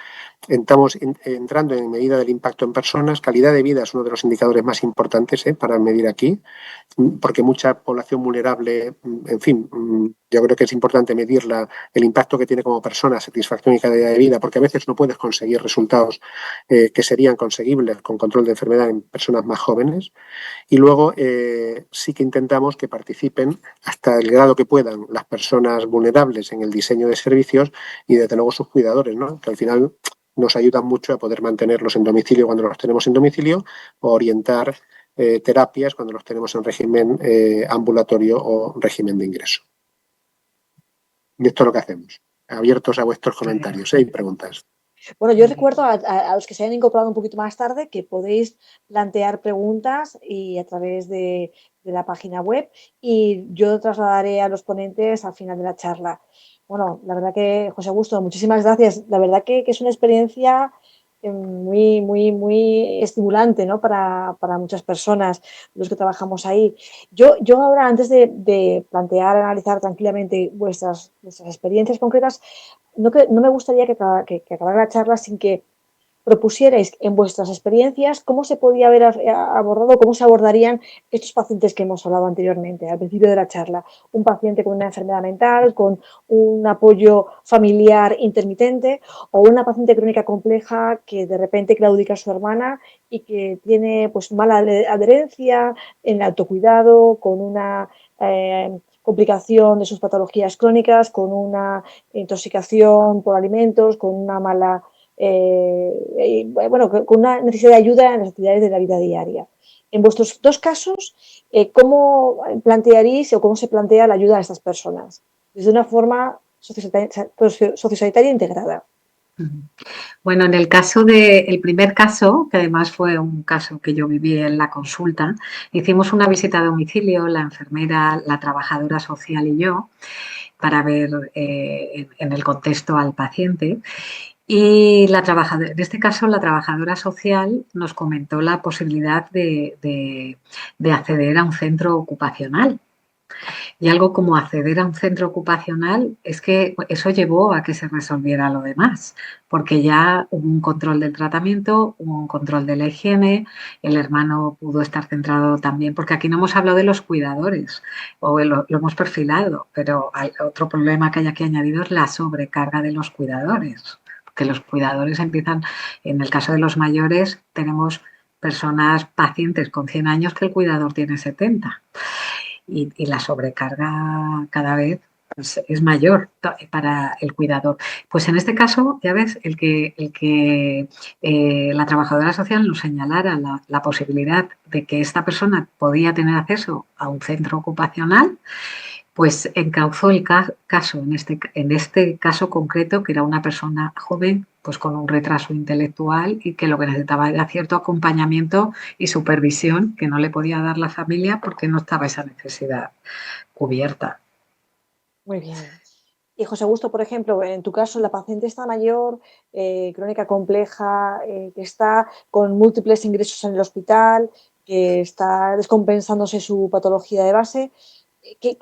Estamos entrando en medida del impacto en personas. Calidad de vida es uno de los indicadores más importantes para medir aquí, porque mucha población vulnerable, en fin, yo creo que es importante medir el impacto que tiene como persona, satisfacción y calidad de vida, porque a veces no puedes conseguir resultados que serían conseguibles con control de enfermedad en personas más jóvenes. Y luego sí que intentamos que participen hasta el grado que puedan las personas vulnerables en el diseño de servicios, y desde luego sus cuidadores, ¿no?, que al final nos ayudan mucho a poder mantenerlos en domicilio cuando los tenemos en domicilio, o orientar terapias cuando los tenemos en régimen ambulatorio o régimen de ingreso. Y esto es lo que hacemos. Abiertos a vuestros comentarios y preguntas.
Bueno, yo recuerdo a los que se hayan incorporado un poquito más tarde que podéis plantear preguntas y a través de la página web, y yo trasladaré a los ponentes al final de la charla. Bueno, la verdad que, José Augusto, muchísimas gracias. La verdad que es una experiencia muy, muy, muy estimulante, ¿no?, para muchas personas, los que trabajamos ahí. Yo ahora, antes de plantear, analizar tranquilamente vuestras experiencias concretas, no me gustaría que acabara la charla sin que propusierais en vuestras experiencias cómo se podía haber abordado, cómo se abordarían estos pacientes que hemos hablado anteriormente, al principio de la charla. Un paciente con una enfermedad mental, con un apoyo familiar intermitente, o una paciente crónica compleja que de repente claudica a su hermana y que tiene pues mala adherencia en el autocuidado, con una complicación de sus patologías crónicas, con una intoxicación por alimentos, con una mala con una necesidad de ayuda en las actividades de la vida diaria. En vuestros dos casos, ¿cómo plantearéis o cómo se plantea la ayuda a estas personas? Desde una forma sociosanitaria integrada.
Bueno, en el caso del primer caso, que además fue un caso que yo viví en la consulta, hicimos una visita a domicilio, la enfermera, la trabajadora social y yo, para ver en el contexto al paciente. Y en este caso, la trabajadora social nos comentó la posibilidad de acceder a un centro ocupacional. Y algo como acceder a un centro ocupacional es que eso llevó a que se resolviera lo demás, porque ya hubo un control del tratamiento, hubo un control de la higiene, el hermano pudo estar centrado también, porque aquí no hemos hablado de los cuidadores, o lo hemos perfilado, pero otro problema que hay aquí añadido es la sobrecarga de los cuidadores, porque los cuidadores empiezan, en el caso de los mayores, tenemos personas, pacientes con 100 años que el cuidador tiene 70 y la sobrecarga cada vez pues, es mayor para el cuidador. Pues en este caso, ya ves, la trabajadora social nos señalara la posibilidad de que esta persona podía tener acceso a un centro ocupacional, pues encauzó el caso, en este caso concreto, que era una persona joven, pues con un retraso intelectual y que lo que necesitaba era cierto acompañamiento y supervisión que no le podía dar la familia porque no estaba esa necesidad cubierta.
Muy bien. Y José Augusto, por ejemplo, en tu caso, la paciente está mayor, crónica compleja, que está con múltiples ingresos en el hospital, que está descompensándose su patología de base.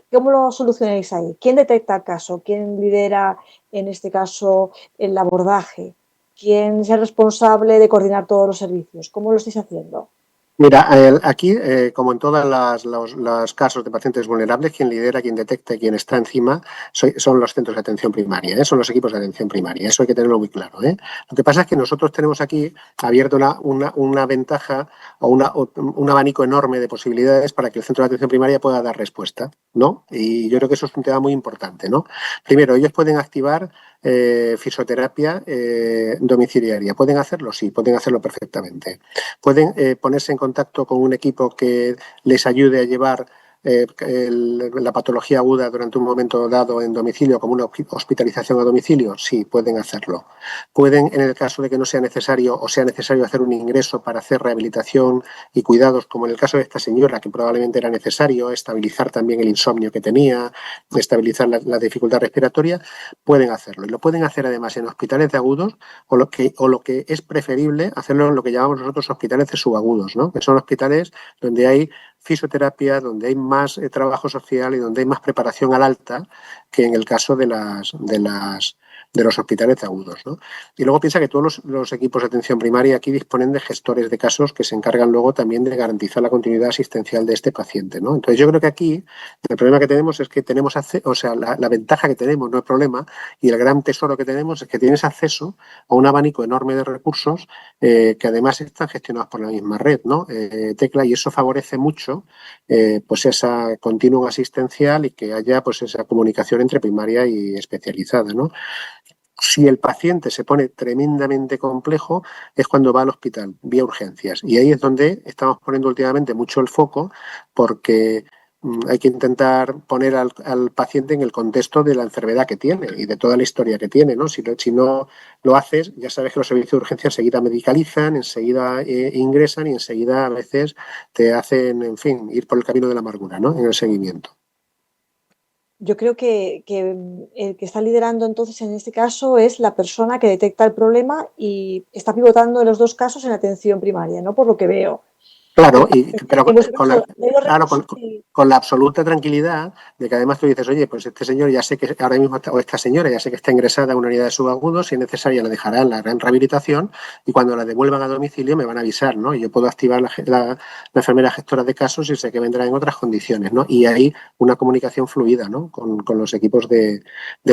¿Cómo lo solucionáis ahí? ¿Quién detecta el caso? ¿Quién lidera, en este caso, el abordaje? ¿Quién es el responsable de coordinar todos los servicios? ¿Cómo lo estáis haciendo?
Mira, aquí, como en todos los casos de pacientes vulnerables, quien lidera, quien detecta y quien está encima son los centros de atención primaria, son los equipos de atención primaria. Eso hay que tenerlo muy claro. Lo que pasa es que nosotros tenemos aquí abierto una ventaja o un abanico enorme de posibilidades para que el centro de atención primaria pueda dar respuesta, ¿no? Y yo creo que eso es un tema muy importante, ¿no? Primero, ellos pueden activar fisioterapia domiciliaria. ¿Pueden hacerlo? Sí, pueden hacerlo perfectamente. Pueden ponerse en contacto con un equipo que les ayude a llevar la patología aguda durante un momento dado en domicilio, como una hospitalización a domicilio. Sí, pueden hacerlo. Pueden, en el caso de que no sea necesario o sea necesario hacer un ingreso para hacer rehabilitación y cuidados, como en el caso de esta señora, que probablemente era necesario, estabilizar también el insomnio que tenía, estabilizar la dificultad respiratoria, pueden hacerlo. Y lo pueden hacer además en hospitales de agudos o lo que es preferible hacerlo en lo que llamamos nosotros hospitales de subagudos, ¿no? Que son hospitales donde hay fisioterapia, donde hay más trabajo social y donde hay más preparación al alta que en el caso de los hospitales de agudos, ¿no? Y luego piensa que todos los equipos de atención primaria aquí disponen de gestores de casos que se encargan luego también de garantizar la continuidad asistencial de este paciente, ¿no? Entonces yo creo que aquí el problema que tenemos es que tenemos la ventaja que tenemos, no el problema, y el gran tesoro que tenemos es que tienes acceso a un abanico enorme de recursos que además están gestionados por la misma red, ¿no? Tecla, y eso favorece mucho pues esa continuum asistencial y que haya pues esa comunicación entre primaria y especializada, ¿no? Si el paciente se pone tremendamente complejo es cuando va al hospital, vía urgencias. Y ahí es donde estamos poniendo últimamente mucho el foco porque hay que intentar poner al paciente en el contexto de la enfermedad que tiene y de toda la historia que tiene, ¿no? Si no lo haces, ya sabes que los servicios de urgencia enseguida medicalizan, enseguida ingresan y enseguida a veces te hacen, en fin, ir por el camino de la amargura, ¿no? En el seguimiento.
Yo creo que el que está liderando entonces en este caso es la persona que detecta el problema y está pivotando en los dos casos en atención primaria, ¿no? Por lo que veo.
Claro, pero
En vuestro
con la,
caso, ¿hay los
claro,
recursos? Sí.
con la absoluta tranquilidad de que además tú dices, oye, pues este señor ya sé que ahora mismo o esta señora ya sé que está ingresada a una unidad de subagudos, si es necesaria la dejará en la gran rehabilitación y cuando la devuelvan a domicilio me van a avisar, ¿no? Y yo puedo activar la enfermera gestora de casos y sé que vendrá en otras condiciones, ¿no? Y hay una comunicación fluida, ¿no? Con los equipos del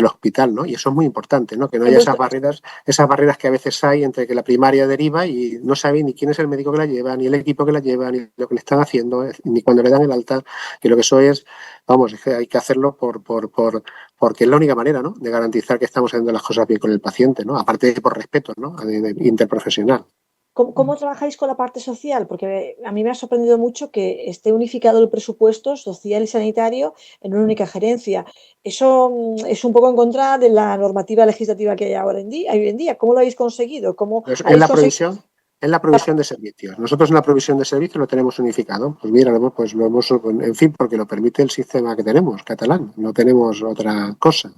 hospital, ¿no? Y eso es muy importante, ¿no? Que no
En
haya
vuestro,
esas barreras que a veces hay entre que la primaria deriva y no sabe ni quién es el médico que la lleva, ni el equipo que la lleva, ni lo que le están haciendo, ni cuando le dan el alta. Y lo que eso es, vamos, es que hay que hacerlo porque es la única manera, ¿no? De garantizar que estamos haciendo las cosas bien con el paciente, ¿no? Aparte de por respeto, ¿no? Interprofesional.
¿cómo trabajáis con la parte social? Porque a mí me ha sorprendido mucho que esté unificado el presupuesto social y sanitario en una única gerencia. Eso es un poco en contra de la normativa legislativa que hay ahora hoy en día. ¿Cómo lo habéis conseguido? ¿Cómo
En
habéis
la
conseguido?
provisión, en la provisión de servicios. Nosotros en la provisión de servicios lo tenemos unificado. Pues mira, pues lo hemos, en fin, porque lo permite el sistema que tenemos, catalán. No tenemos otra cosa,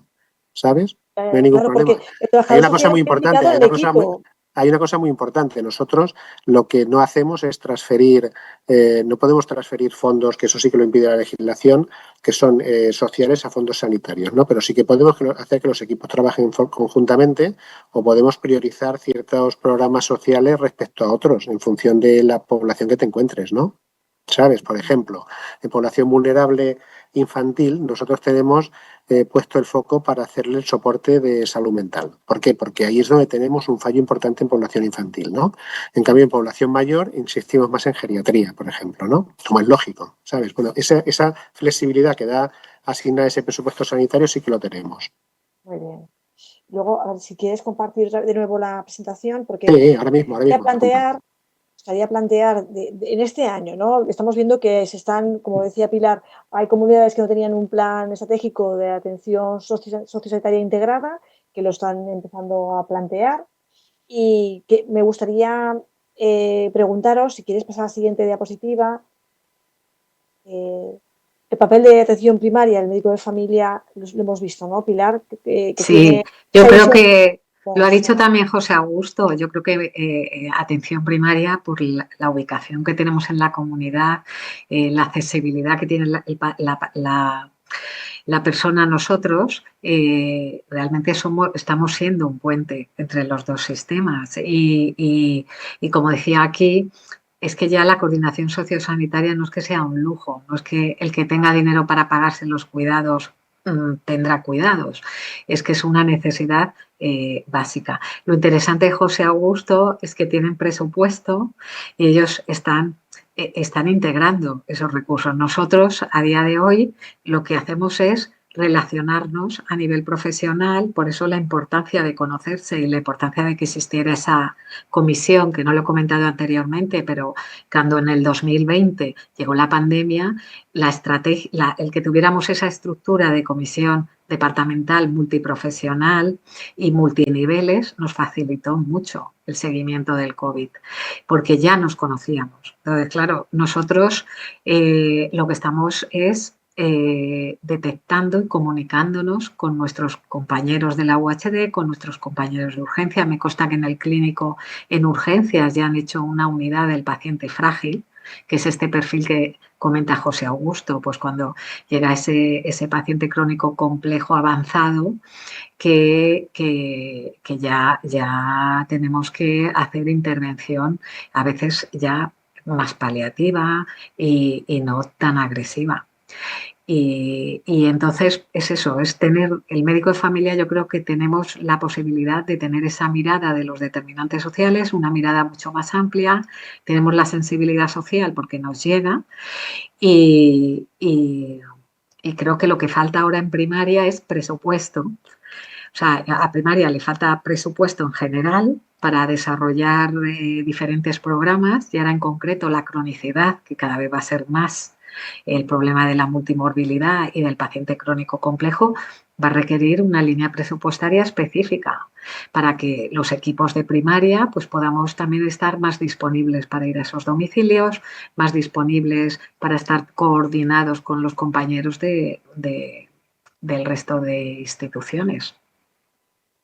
¿sabes? No hay ningún
Claro, porque
problema.
el
Hay
trabajador
una cosa
social
muy
está
importante,
implicado en el equipo.
hay una cosa muy importante. Nosotros lo que no hacemos es transferir, no podemos transferir fondos, que eso sí que lo impide la legislación, que son sociales a fondos sanitarios, ¿no? Pero sí que podemos hacer que los equipos trabajen conjuntamente o podemos priorizar ciertos programas sociales respecto a otros en función de la población que te encuentres, ¿no? ¿Sabes? Por ejemplo, en población vulnerable infantil, nosotros tenemos puesto el foco para hacerle el soporte de salud mental. ¿Por qué? Porque ahí es donde tenemos un fallo importante en población infantil, ¿no? En cambio, en población mayor insistimos más en geriatría, por ejemplo, ¿no? Como es lógico, ¿sabes? Bueno, esa flexibilidad que da asignar ese presupuesto sanitario sí que lo tenemos.
Muy bien. Luego, a ver, si quieres compartir de nuevo la presentación, porque
Sí, ahora
quería
mismo, la comparto.
plantear gustaría plantear en este año, ¿no? Estamos viendo que se están, como decía Pilar, hay comunidades que no tenían un plan estratégico de atención sociosanitaria integrada, que lo están empezando a plantear y que me gustaría preguntaros, si quieres pasar a la siguiente diapositiva, eh, el papel de atención primaria, el médico de familia, lo hemos visto, ¿no? Pilar, que
Sí,
tiene
yo
esa
creo
visión.
que lo ha dicho también José Augusto. Yo creo que atención primaria, por la ubicación que tenemos en la comunidad, la accesibilidad que tiene la persona a nosotros, realmente estamos siendo un puente entre los dos sistemas. Y como decía aquí, es que ya la coordinación sociosanitaria no es que sea un lujo, no es que el que tenga dinero para pagarse los cuidados tendrá cuidados, es que es una necesidad básica. Lo interesante de José Augusto es que tienen presupuesto y ellos están integrando esos recursos. Nosotros, a día de hoy, lo que hacemos es relacionarnos a nivel profesional, por eso la importancia de conocerse y la importancia de que existiera esa comisión, que no lo he comentado anteriormente, pero cuando en el 2020 llegó la pandemia, el que tuviéramos esa estructura de comisión departamental multiprofesional y multiniveles nos facilitó mucho el seguimiento del COVID, porque ya nos conocíamos. Entonces, claro, nosotros lo que estamos es detectando y comunicándonos con nuestros compañeros de la UHD, con nuestros compañeros de urgencia. Me consta que en el clínico, en urgencias, ya han hecho una unidad del paciente frágil, que es este perfil que comenta José Augusto, pues cuando llega ese paciente crónico complejo avanzado que ya tenemos que hacer intervención a veces ya más paliativa y no tan agresiva. Y entonces es eso, es tener el médico de familia, yo creo que tenemos la posibilidad de tener esa mirada de los determinantes sociales, una mirada mucho más amplia, tenemos la sensibilidad social porque nos llega y creo que lo que falta ahora en primaria es presupuesto. O sea, a primaria le falta presupuesto en general para desarrollar diferentes programas y ahora en concreto la cronicidad, que cada vez va a ser más el problema de la multimorbilidad y del paciente crónico complejo, va a requerir una línea presupuestaria específica para que los equipos de primaria pues podamos también estar más disponibles para ir a esos domicilios, más disponibles para estar coordinados con los compañeros del resto de instituciones.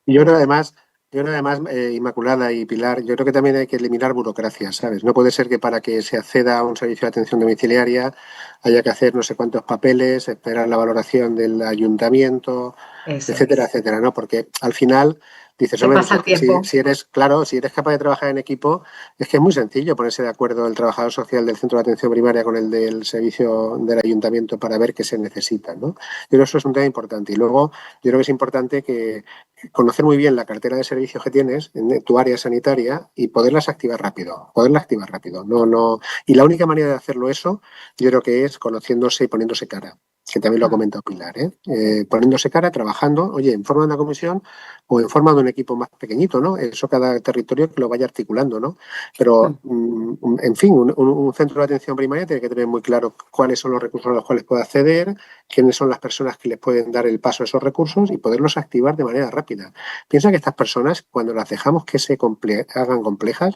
Y yo creo además Yo además, Inmaculada y Pilar, yo creo que también hay que eliminar burocracia, ¿sabes? No puede ser que para que se acceda a un servicio de atención domiciliaria haya que hacer no sé cuántos papeles, esperar la valoración del ayuntamiento,
Eso
etcétera,
es.
etcétera, ¿no? Porque al final dices,
¿Qué
hombre,
pasa
pues
el
es que
tiempo?
si eres, claro, si eres capaz de trabajar en equipo, es que es muy sencillo ponerse de acuerdo el trabajador social del centro de atención primaria con el del servicio del ayuntamiento para ver qué se necesita, ¿no? Yo creo que eso es un tema importante. Y luego, yo creo que es importante que conocer muy bien la cartera de servicios que tienes en tu área sanitaria y poderlas activar rápido, poderla activar rápido. No, no. Y la única manera de hacerlo eso, yo creo que es conociéndose y poniéndose cara, que también lo ha comentado Pilar, ¿eh? Poniéndose cara, trabajando, oye, en forma de una comisión o en forma de un equipo más pequeñito, ¿no? Eso cada territorio que lo vaya articulando, ¿no? Pero, en fin, un centro de atención primaria tiene que tener muy claro cuáles son los recursos a los cuales puede acceder, quiénes son las personas que les pueden dar el paso a esos recursos y poderlos activar de manera rápida. Piensa que estas personas, cuando las dejamos que se hagan complejas,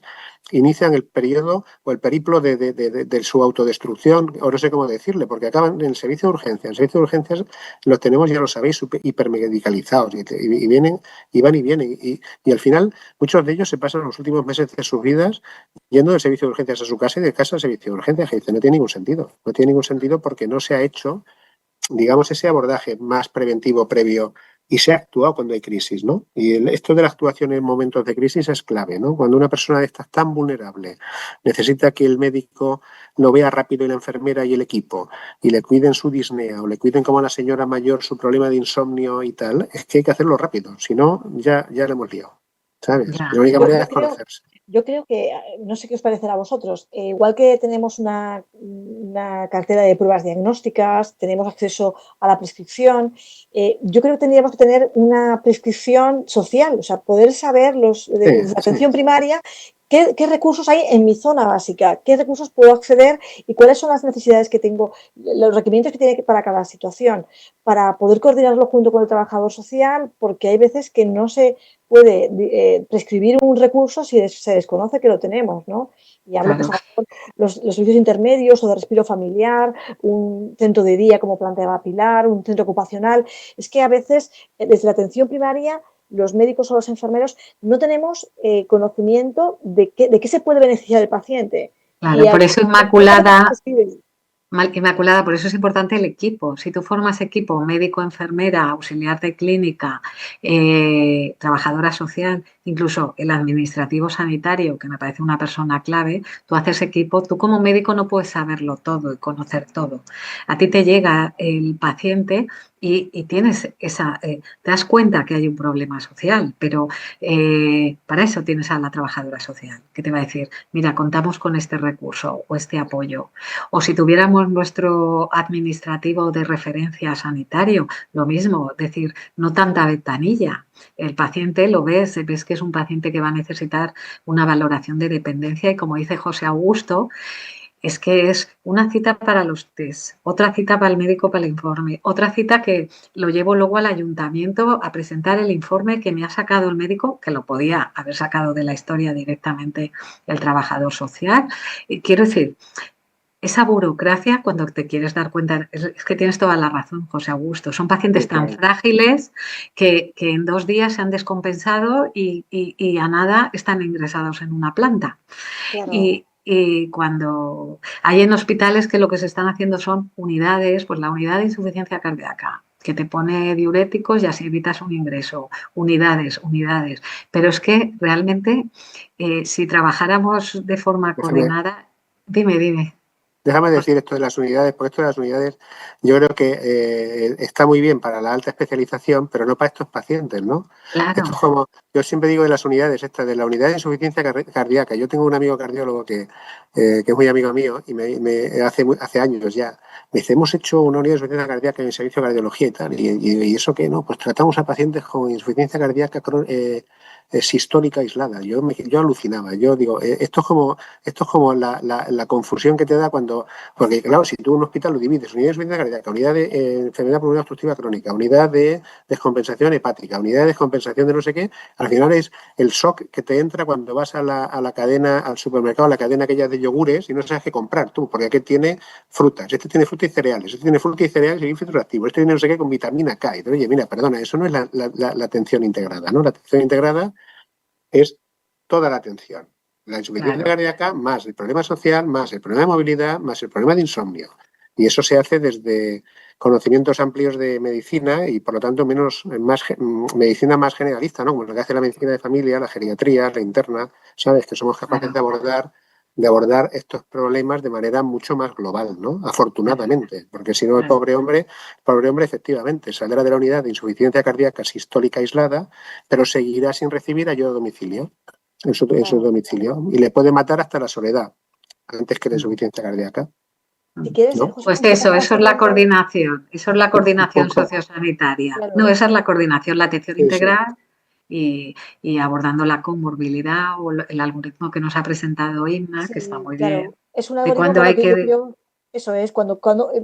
inician el periodo o el periplo de su autodestrucción, o no sé cómo decirle, porque acaban en el servicio de urgencia. En el servicio de urgencias los tenemos, ya lo sabéis, hipermedicalizados y vienen, y van y vienen. Y al final, muchos de ellos se pasan los últimos meses de sus vidas yendo del servicio de urgencias a su casa y de casa al servicio de urgencias. Que dice, no tiene ningún sentido. No tiene ningún sentido porque no se ha hecho, digamos, ese abordaje más preventivo previo y se ha actuado cuando hay crisis, ¿no? Y esto de la actuación en momentos de crisis es clave, ¿no? Cuando una persona de estas tan vulnerable necesita que el médico lo vea rápido y la enfermera y el equipo y le cuiden su disnea o le cuiden como a la señora mayor su problema de insomnio y tal, es que hay que hacerlo rápido, si no, ya lo hemos liado, ¿sabes?
Ya.
La única
Yo,
manera
yo
es
creo,
conocerse.
yo creo que, no sé qué os parecerá a vosotros, igual que tenemos una cartera de pruebas diagnósticas, tenemos acceso a la prescripción, yo creo que tendríamos que tener una prescripción social, o sea, poder saber
Sí,
de la
sí,
atención primaria qué recursos hay en mi zona básica, qué recursos puedo acceder y cuáles son las necesidades que tengo, los requerimientos que tiene para cada situación, para poder coordinarlo junto con el trabajador social, porque hay veces que no se puede prescribir un recurso si se desconoce que lo tenemos, ¿no? Y hablo, pues,
Claro.
a lo mejor los servicios intermedios o de respiro familiar, un centro de día, como planteaba Pilar, un centro ocupacional. Es que a veces, desde la atención primaria, los médicos o los enfermeros no tenemos conocimiento de qué se puede beneficiar el paciente. Y
Claro, por eso
solamente se
Inmaculada,
prescribe.
Inmaculada, por eso es importante el equipo. Si tú formas equipo, médico, enfermera, auxiliar de clínica, trabajadora social, incluso el administrativo sanitario, que me parece una persona clave, tú haces equipo, tú como médico no puedes saberlo todo y conocer todo. A ti te llega el paciente y tienes te das cuenta que hay un problema social, pero para eso tienes a la trabajadora social, que te va a decir, mira, contamos con este recurso o este apoyo. O si tuviéramos nuestro administrativo de referencia sanitario, lo mismo, es decir, no tanta ventanilla. El paciente lo ves que es un paciente que va a necesitar una valoración de dependencia y como dice José Augusto, es que es una cita para los test, otra cita para el médico para el informe, otra cita que lo llevo luego al ayuntamiento a presentar el informe que me ha sacado el médico, que lo podía haber sacado de la historia directamente el trabajador social. Y quiero decir, esa burocracia, cuando te quieres dar cuenta, es que tienes toda la razón, José Augusto. Son pacientes
sí,
tan
claro.
frágiles que en 2 días se han descompensado y a nada están ingresados en una planta.
Claro.
Y cuando hay en hospitales que lo que se están haciendo son unidades, pues la unidad de insuficiencia cardíaca, que te pone diuréticos y así evitas un ingreso. Unidades, unidades. Pero es que realmente, si trabajáramos de forma
Déjame,
coordinada, dime.
Déjame decir esto de las unidades, porque esto de las unidades yo creo que está muy bien para la alta especialización, pero no para estos pacientes, ¿no? Esto es
Claro,
como, yo siempre digo de las unidades, esta de la unidad de insuficiencia cardíaca. Yo tengo un amigo cardiólogo que es muy amigo mío y hace años ya. Me dice, hemos hecho una unidad de insuficiencia cardíaca en el servicio de cardiología y tal. ¿Y eso qué? No, pues tratamos a pacientes con insuficiencia cardíaca sistólica aislada. Yo alucinaba. Yo digo, esto es como la confusión que te da cuando, porque claro, si tú en un hospital lo divides, unidad de insuficiencia cardíaca, unidad de enfermedad pulmonar obstructiva crónica, unidad de descompensación hepática, unidad de descompensación de no sé qué, al final es el shock que te entra cuando vas a la cadena, al supermercado, a la cadena aquella de yogures y no sabes qué comprar tú, porque aquí tiene frutas, este tiene fruta y cereales, este tiene fruta y cereales y ínfitos activos, este tiene no sé qué con vitamina K. Y te, oye, mira, perdona, eso no es la atención integrada, ¿no? La atención integrada es toda la atención. La insuficiencia
Claro.
cardíaca más el problema social, más el problema de movilidad, más el problema de insomnio. Y eso se hace desde conocimientos amplios de medicina y, por lo tanto, medicina más generalista, ¿no? Como lo que hace la medicina de familia, la geriatría, la interna, ¿sabes? Que somos capaces de abordar estos problemas de manera mucho más global, ¿no? Afortunadamente, porque si no el pobre hombre efectivamente saldrá de la unidad de insuficiencia cardíaca sistólica aislada, pero seguirá sin recibir ayuda a domicilio, en su domicilio, y le puede matar hasta la soledad antes que la insuficiencia cardíaca,
Si quieres,
¿no?
José,
Pues
te paso
eso es la coordinación, eso es la
Un
coordinación
poco,
sociosanitaria. No,
claro.
esa es la coordinación, la atención
sí, sí.
integral y abordando la comorbilidad o el algoritmo que nos ha presentado Inma, que está
Sí,
muy bien,
claro. Es un
de
algoritmo
cuando
con lo
hay
que yo
que...
creo, eso es, cuando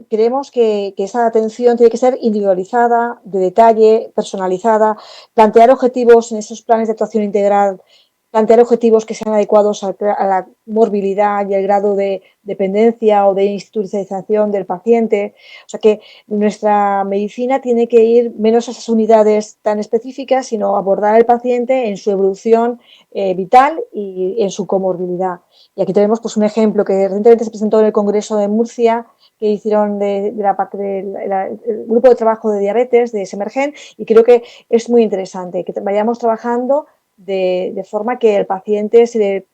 creemos que esa atención tiene que ser individualizada, de detalle, personalizada, plantear objetivos en esos planes de actuación integral, plantear objetivos que sean adecuados a la morbilidad y el grado de dependencia o de institucionalización del paciente. O sea que nuestra medicina tiene que ir menos a esas unidades tan específicas, sino abordar al paciente en su evolución vital y en su comorbilidad. Y aquí tenemos pues, un ejemplo que recientemente se presentó en el Congreso de Murcia, que hicieron de la parte del grupo de trabajo de diabetes de Semergen, y creo que es muy interesante que vayamos trabajando de forma que el paciente se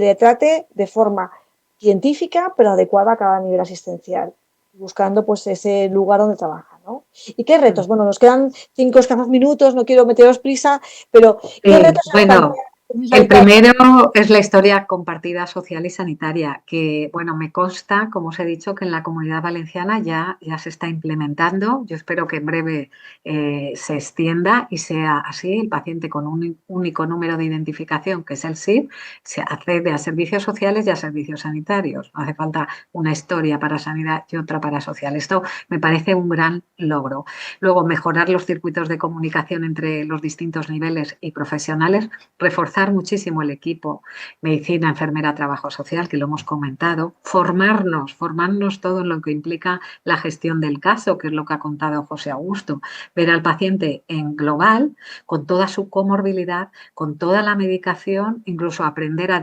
le trate de forma científica, pero adecuada a cada nivel asistencial, buscando pues ese lugar donde trabaja, ¿no? ¿Y qué retos? Bueno, nos quedan 5 escasos minutos, no quiero meteros prisa, pero ¿qué retos se nos
Bueno,
plantean?
el primero es la historia compartida social y sanitaria, que, bueno, me consta, como os he dicho, que en la Comunidad Valenciana ya se está implementando. Yo espero que en breve se extienda y sea así. El paciente con un único número de identificación, que es el SIP, se accede a servicios sociales y a servicios sanitarios. No hace falta una historia para sanidad y otra para social. Esto me parece un gran logro. Luego, mejorar los circuitos de comunicación entre los distintos niveles y profesionales, reforzar muchísimo el equipo medicina, enfermera, trabajo social, que lo hemos comentado, formarnos todo en lo que implica la gestión del caso, que es lo que ha contado José Augusto, ver al paciente en global, con toda su comorbilidad, con toda la medicación, incluso aprender a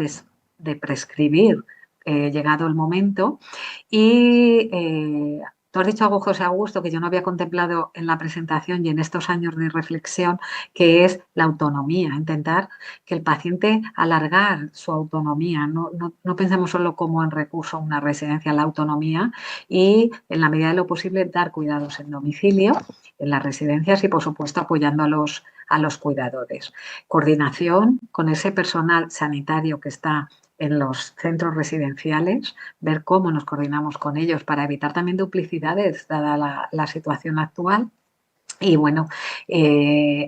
de prescribir llegado el momento y tú has dicho algo, José Augusto, que yo no había contemplado en la presentación y en estos años de reflexión, que es la autonomía, intentar que el paciente alargar su autonomía, no pensemos solo como en recurso a una residencia, la autonomía y en la medida de lo posible dar cuidados en domicilio, en las residencias y por supuesto apoyando a los cuidadores. Coordinación con ese personal sanitario que está en los centros residenciales, ver cómo nos coordinamos con ellos para evitar también duplicidades, dada la situación actual. Y bueno,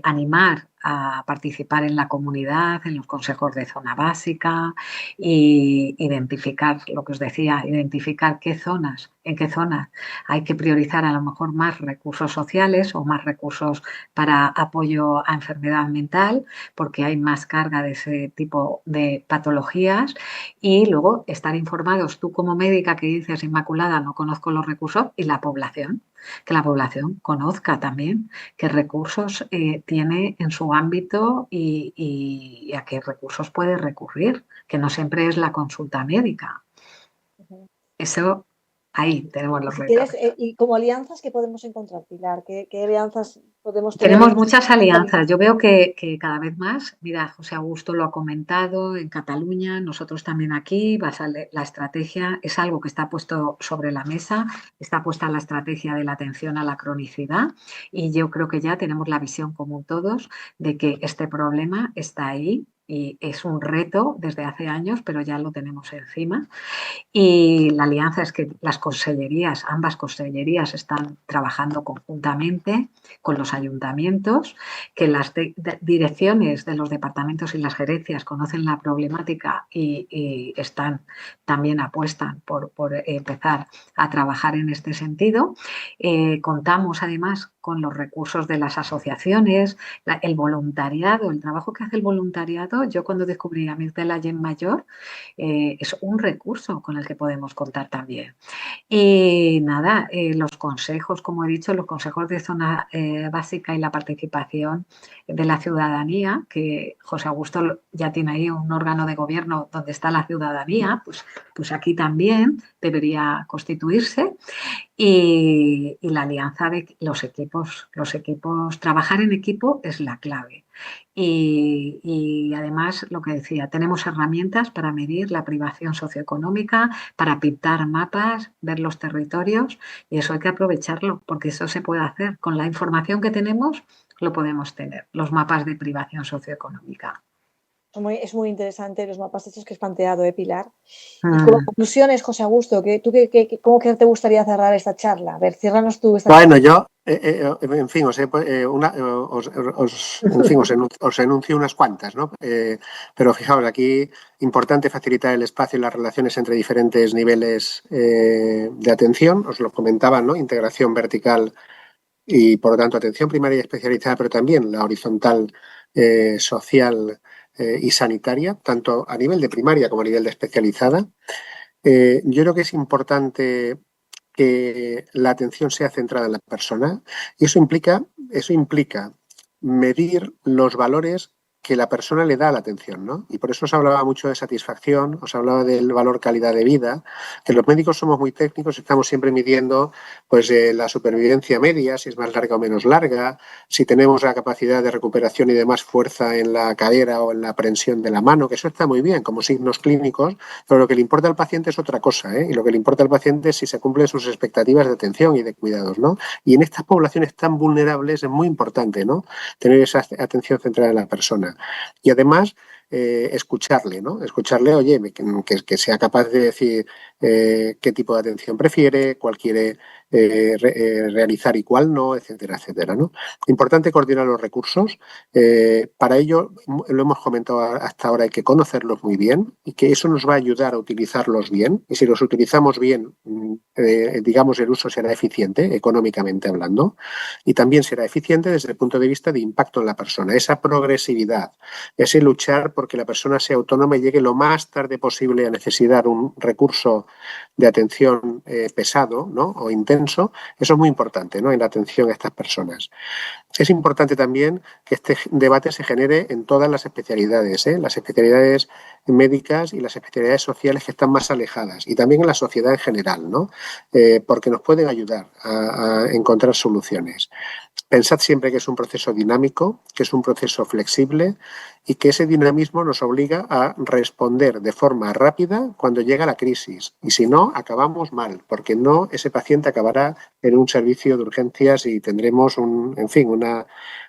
animar a participar en la comunidad, en los consejos de zona básica e identificar, lo que os decía, identificar en qué zonas hay que priorizar a lo mejor más recursos sociales o más recursos para apoyo a enfermedad mental, porque hay más carga de ese tipo de patologías y luego estar informados, tú como médica que dices, Inmaculada, no conozco los recursos, y la población, que la población conozca también qué recursos tiene en su ámbito y a qué recursos puede recurrir, que no siempre es la consulta médica. Eso, ahí tenemos los
Si
retos.
quieres, y como alianzas, ¿qué podemos encontrar, Pilar? ¿Qué alianzas podemos tener en
Tenemos
nuestro
muchas alianzas.
camino?
Yo veo que cada vez más, mira, José Augusto lo ha comentado en Cataluña, nosotros también aquí, la estrategia es algo que está puesto sobre la mesa, está puesta la estrategia de la atención a la cronicidad y yo creo que ya tenemos la visión común todos de que este problema está ahí y es un reto desde hace años, pero ya lo tenemos encima. Y la alianza es que las consellerías, ambas consellerías están trabajando conjuntamente con los ayuntamientos, que las direcciones de los departamentos y las gerencias conocen la problemática y están también apuestan por empezar a trabajar en este sentido. Contamos además con los recursos de las asociaciones, el voluntariado, el trabajo que hace el voluntariado. Yo cuando descubrí a Mirtela Mayor, es un recurso con el que podemos contar también. Y nada, los consejos, como he dicho, los consejos de zona básica y la participación de la ciudadanía, que José Augusto ya tiene ahí un órgano de gobierno donde está la ciudadanía, pues aquí también debería constituirse. Y la alianza de los equipos, trabajar en equipo es la clave. Y además, lo que decía, tenemos herramientas para medir la privación socioeconómica, para pintar mapas, ver los territorios, y eso hay que aprovecharlo, porque eso se puede hacer. Con la información que tenemos, lo podemos tener, los mapas de privación socioeconómica.
Es muy interesante los mapas estos que has planteado, Pilar. Y como conclusiones, José Augusto, ¿cómo que te gustaría cerrar esta charla? A ver, ciérranos tú esta charla.
Bueno, yo, en fin, os enuncio unas cuantas, ¿no? Pero fijaos, aquí importante facilitar el espacio y las relaciones entre diferentes niveles de atención. Os lo comentaba, ¿no? Integración vertical y, por lo tanto, atención primaria y especializada, pero también la horizontal social y sanitaria, tanto a nivel de primaria como a nivel de especializada. Yo creo que es importante que la atención sea centrada en la persona y eso implica medir los valores que la persona le da a la atención, ¿no? Y por eso os hablaba mucho de satisfacción, os hablaba del valor calidad de vida, que los médicos somos muy técnicos, estamos siempre midiendo pues la supervivencia media, si es más larga o menos larga, si tenemos la capacidad de recuperación y de más fuerza en la cadera o en la prensión de la mano, que eso está muy bien como signos clínicos, pero lo que le importa al paciente es otra cosa, ¿eh? Y lo que le importa al paciente es si se cumplen sus expectativas de atención y de cuidados, ¿no? Y en estas poblaciones tan vulnerables es muy importante, ¿no? Tener esa atención centrada en la persona. Y además, escucharle, ¿no? Escucharle, oye, que sea capaz de decir qué tipo de atención prefiere, cuál quiere realizar y cuál no, etcétera, etcétera, ¿no? Importante coordinar los recursos. Para ello, lo hemos comentado hasta ahora, hay que conocerlos muy bien y que eso nos va a ayudar a utilizarlos bien. Y si los utilizamos bien, digamos, el uso será eficiente, económicamente hablando, y también será eficiente desde el punto de vista de impacto en la persona. Esa progresividad, ese luchar porque la persona sea autónoma y llegue lo más tarde posible a necesitar un recurso de atención pesado, ¿no? O intenso, eso es muy importante, ¿no? En la atención a estas personas. Es importante también que este debate se genere en todas las especialidades, las especialidades médicas y las especialidades sociales que están más alejadas, y también en la sociedad en general, ¿no? Porque nos pueden ayudar a encontrar soluciones. Pensad siempre que es un proceso dinámico, que es un proceso flexible y que ese dinamismo nos obliga a responder de forma rápida cuando llega la crisis. Y si no, acabamos mal, porque no, ese paciente acabará en un servicio de urgencias y tendremos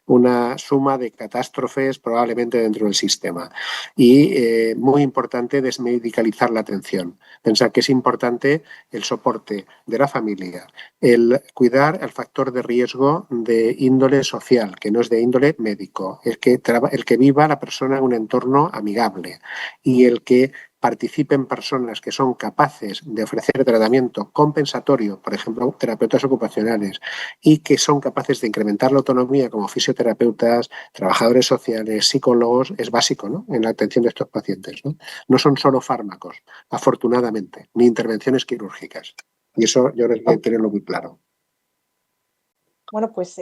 una suma de catástrofes probablemente dentro del sistema. Y muy importante desmedicalizar la atención. Pensar que es importante el soporte de la familia, el cuidar el factor de riesgo de índole social, que no es de índole médico, el que viva la persona en un entorno amigable y el que participen personas que son capaces de ofrecer tratamiento compensatorio, por ejemplo, terapeutas ocupacionales, y que son capaces de incrementar la autonomía como fisioterapeutas, trabajadores sociales, psicólogos, es básico, ¿no? En la atención de estos pacientes, ¿no? No son solo fármacos, afortunadamente, ni intervenciones quirúrgicas. Y eso yo creo que hay que tenerlo muy claro.
Bueno, pues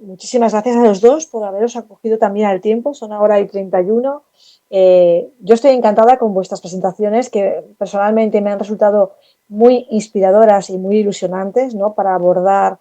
muchísimas gracias a los dos por haberos acogido también al tiempo. Son ahora y 31. Yo estoy encantada con vuestras presentaciones, que personalmente me han resultado muy inspiradoras y muy ilusionantes, ¿no? Para abordar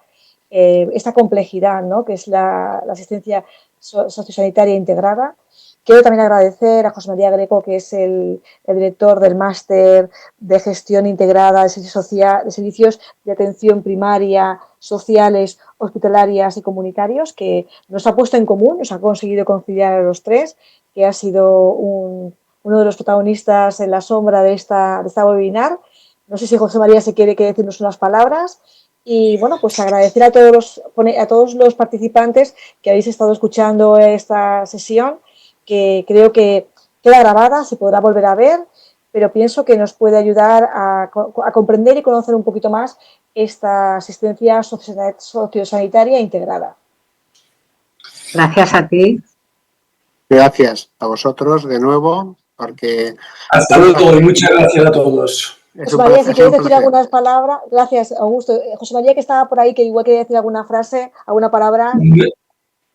esta complejidad, ¿no? Que es la asistencia sociosanitaria integrada. Quiero también agradecer a José María Greco, que es el director del máster de gestión integrada de servicios de atención primaria, sociales, hospitalarias y comunitarios, que nos ha puesto en común, nos ha conseguido conciliar a los tres, que ha sido uno de los protagonistas en la sombra de esta webinar. No sé si José María se quiere decirnos unas palabras. Y bueno, pues agradecer a todos los participantes que habéis estado escuchando esta sesión, que creo que queda grabada, se podrá volver a ver, pero pienso que nos puede ayudar a comprender y conocer un poquito más esta asistencia sociosanitaria integrada.
Gracias a ti.
Gracias a vosotros de nuevo, porque...
Hasta luego y muchas gracias a todos.
José María, si quieres decir algunas palabras. Gracias, Augusto. José María, que estaba por ahí, que igual quería decir alguna frase, alguna palabra.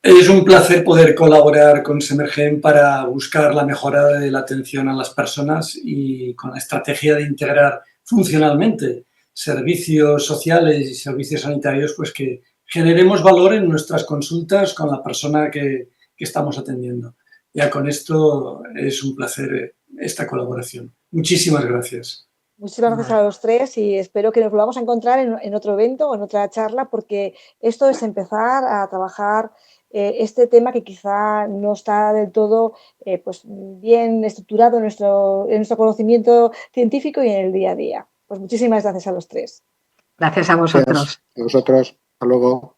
Es un placer poder colaborar con Semergen para buscar la mejora de la atención a las personas y con la estrategia de integrar funcionalmente servicios sociales y servicios sanitarios, pues que generemos valor en nuestras consultas con la persona que estamos atendiendo. Ya con esto es un placer esta colaboración. Muchísimas gracias.
Muchísimas gracias a los tres y espero que nos volvamos a encontrar en otro evento o en otra charla, porque esto es empezar a trabajar este tema que quizá no está del todo pues bien estructurado en nuestro conocimiento científico y en el día a día. Pues muchísimas gracias a los tres.
Gracias a vosotros.
Gracias a vosotros. Hasta luego.